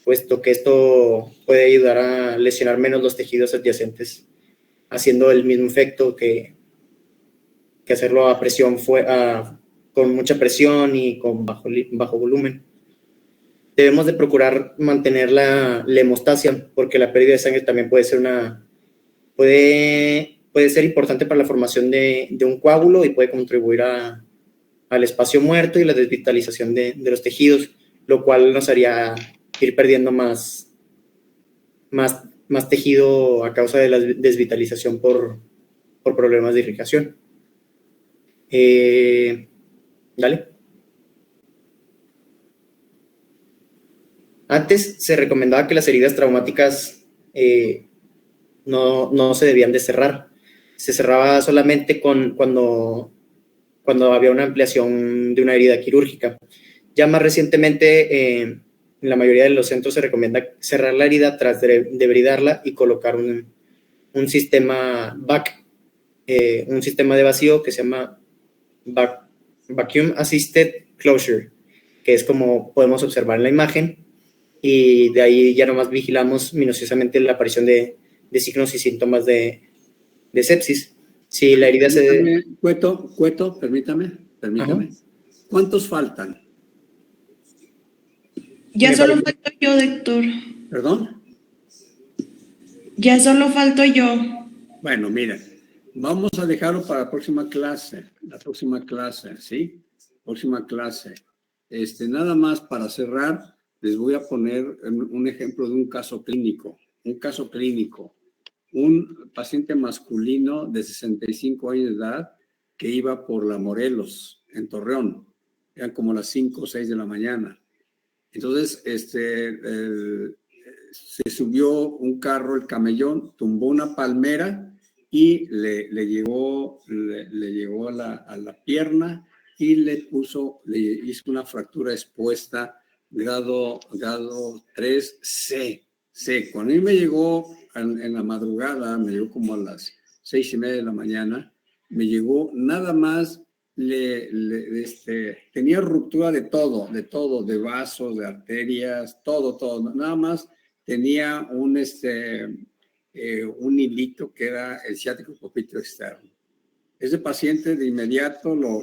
puesto que esto puede ayudar a lesionar menos los tejidos adyacentes, haciendo el mismo efecto que hacerlo a presión con mucha presión y con bajo volumen. Debemos de procurar mantener la hemostasia, porque la pérdida de sangre también puede ser importante para la formación de un coágulo y puede contribuir al espacio muerto y la desvitalización de los tejidos, lo cual nos haría ir perdiendo más tejido a causa de la desvitalización por problemas de irrigación. Dale. Antes se recomendaba que las heridas traumáticas no se debían de cerrar. Se cerraba solamente cuando había una ampliación de una herida quirúrgica. Ya más recientemente, en la mayoría de los centros se recomienda cerrar la herida tras debridarla y colocar un sistema VAC, un sistema de vacío que se llama Vacuum Assisted Closure, que es como podemos observar en la imagen, y de ahí ya nomás vigilamos minuciosamente la aparición de signos y síntomas de sepsis. Si la herida Cueto, permítame. Ajá. ¿Cuántos faltan? Ya solo falto yo, doctor. ¿Perdón? Ya solo falto yo. Bueno, mira, vamos a dejarlo para la próxima clase, ¿sí? Próxima clase. Nada más para cerrar, les voy a poner un ejemplo de un caso clínico. un paciente masculino de 65 años de edad que iba por la Morelos, en Torreón. Eran como las 5 o 6 de la mañana. Entonces, se subió un carro, el camellón, tumbó una palmera y le llegó a la pierna y le hizo una fractura expuesta grado 3C. Cuando a mí me llegó en la madrugada, me llegó como a las 6:30 de la mañana, me llegó nada más, tenía ruptura de todo, de vasos, de arterias, todo, nada más tenía un hilito que era el ciático popliteo externo. Ese paciente de inmediato lo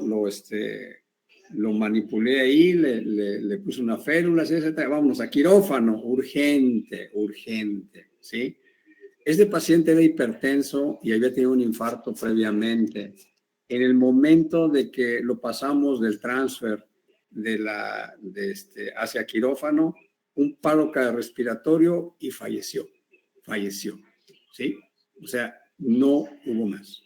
manipulé ahí, le puse una férula, etc. Vámonos a quirófano, urgente, ¿sí? Este paciente era hipertenso y había tenido un infarto previamente. En el momento de que lo pasamos del transfer hacia quirófano, un paro cardiorrespiratorio y falleció, ¿sí? O sea, no hubo más.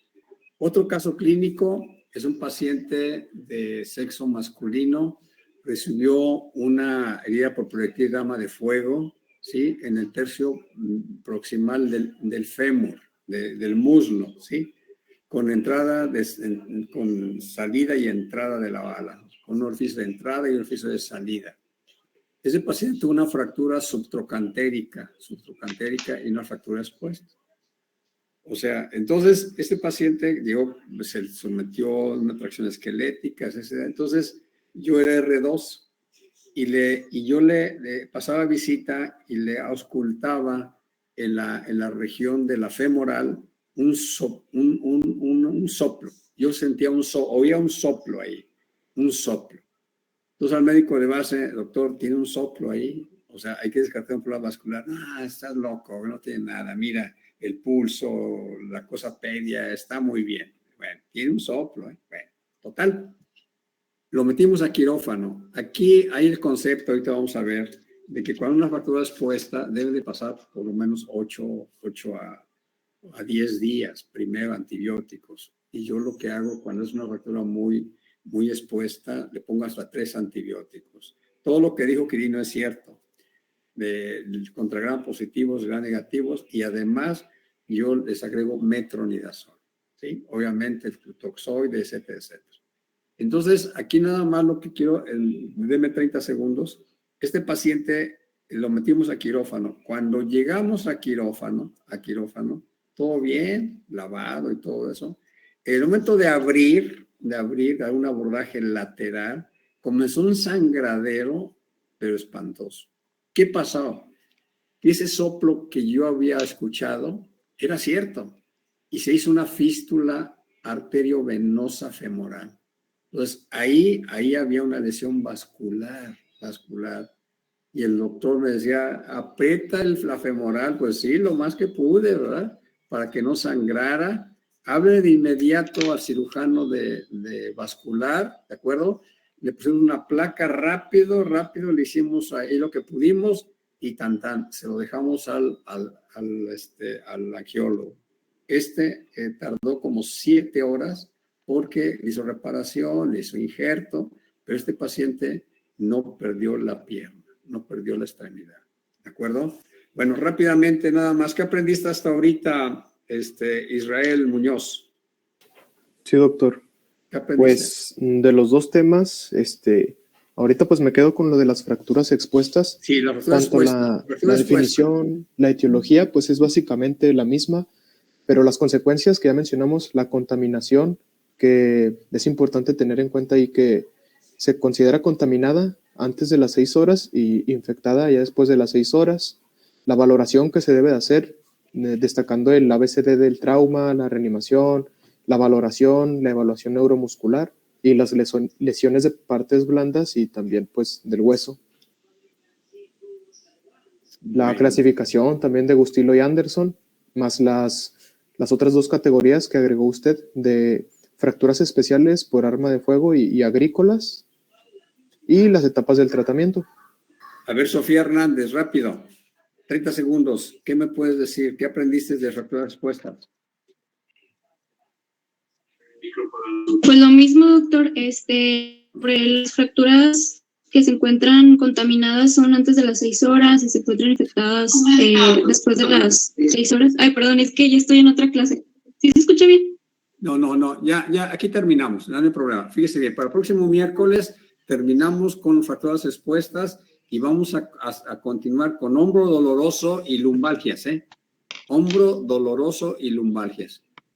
Otro caso clínico es un paciente de sexo masculino, recibió una herida por proyectil de arma de fuego, ¿sí? En el tercio proximal del fémur, del muslo, ¿sí? Con con salida y entrada de la bala, con un orificio de entrada y un orificio de salida. Ese paciente tuvo una fractura subtrocantérica y una fractura expuesta. O sea, entonces este paciente se sometió a una tracción esquelética, etc. Entonces yo era R2 y yo le pasaba visita y le auscultaba en la región de la femoral un soplo. Yo sentía oía un soplo ahí, un soplo. Entonces al médico de base, doctor, tiene un soplo ahí, o sea, hay que descartar un problema vascular. No, estás loco, no tiene nada, mira, el pulso, la cosa pedia, está muy bien. Bueno, tiene un soplo, ¿eh? Bueno, total. Lo metimos a quirófano. Aquí hay el concepto, ahorita vamos a ver, de que cuando una fractura es puesta, debe de pasar por lo menos 8 a 10 días, primero antibióticos. Y yo lo que hago cuando es una fractura muy expuesta, le pongo hasta 3 antibióticos. Todo lo que dijo Quirino es cierto. Contra gram positivos, gram negativos, y además yo les agrego metronidazol, ¿sí? Obviamente el flutoxoide, etcétera. Entonces, aquí nada más lo que quiero, deme 30 segundos. Este paciente lo metimos a quirófano. Cuando llegamos a quirófano, todo bien, lavado y todo eso. En el momento de abrir, dar un abordaje lateral, comenzó un sangradero, pero espantoso. ¿Qué pasó? Ese soplo que yo había escuchado era cierto y se hizo una fístula arteriovenosa femoral. Entonces, ahí había una lesión vascular. Y el doctor me decía, aprieta la femoral. Pues sí, lo más que pude, ¿verdad? Para que no sangrara. Hable de inmediato al cirujano de vascular, ¿de acuerdo? Le pusimos una placa rápido, le hicimos ahí lo que pudimos y se lo dejamos al angiólogo. Tardó como 7 horas porque le hizo reparación, le hizo injerto, pero este paciente no perdió la pierna, no perdió la extremidad, ¿de acuerdo? Bueno, rápidamente nada más, ¿qué aprendiste hasta ahorita, Israel Muñoz? Sí, doctor. Pues de los dos temas, ahorita pues me quedo con lo de las fracturas expuestas. Sí, la fractura expuesta. La definición, la etiología, pues es básicamente la misma, pero las consecuencias que ya mencionamos, la contaminación, que es importante tener en cuenta ahí que se considera contaminada antes de las 6 horas y infectada ya después de las 6 horas. La valoración que se debe de hacer, destacando el ABCD del trauma, la reanimación, la valoración, la evaluación neuromuscular y las lesiones de partes blandas y también pues del hueso. La clasificación también de Gustilo y Anderson, más las otras 2 categorías que agregó usted de fracturas especiales por arma de fuego y agrícolas y las etapas del tratamiento. A ver, Sofía Hernández, rápido. 30 segundos. ¿Qué me puedes decir? ¿Qué aprendiste de fracturas expuestas? Pues lo mismo, doctor. Sobre las fracturas que se encuentran contaminadas son antes de las 6 horas y se encuentran infectadas después de las 6 horas. Ay, perdón, es que ya estoy en otra clase. ¿Sí se escucha bien? No, ya, aquí terminamos, no hay problema. Fíjese bien, para el próximo miércoles terminamos con fracturas expuestas y vamos a continuar con hombro doloroso y lumbalgias, Hombro doloroso y lumbalgias.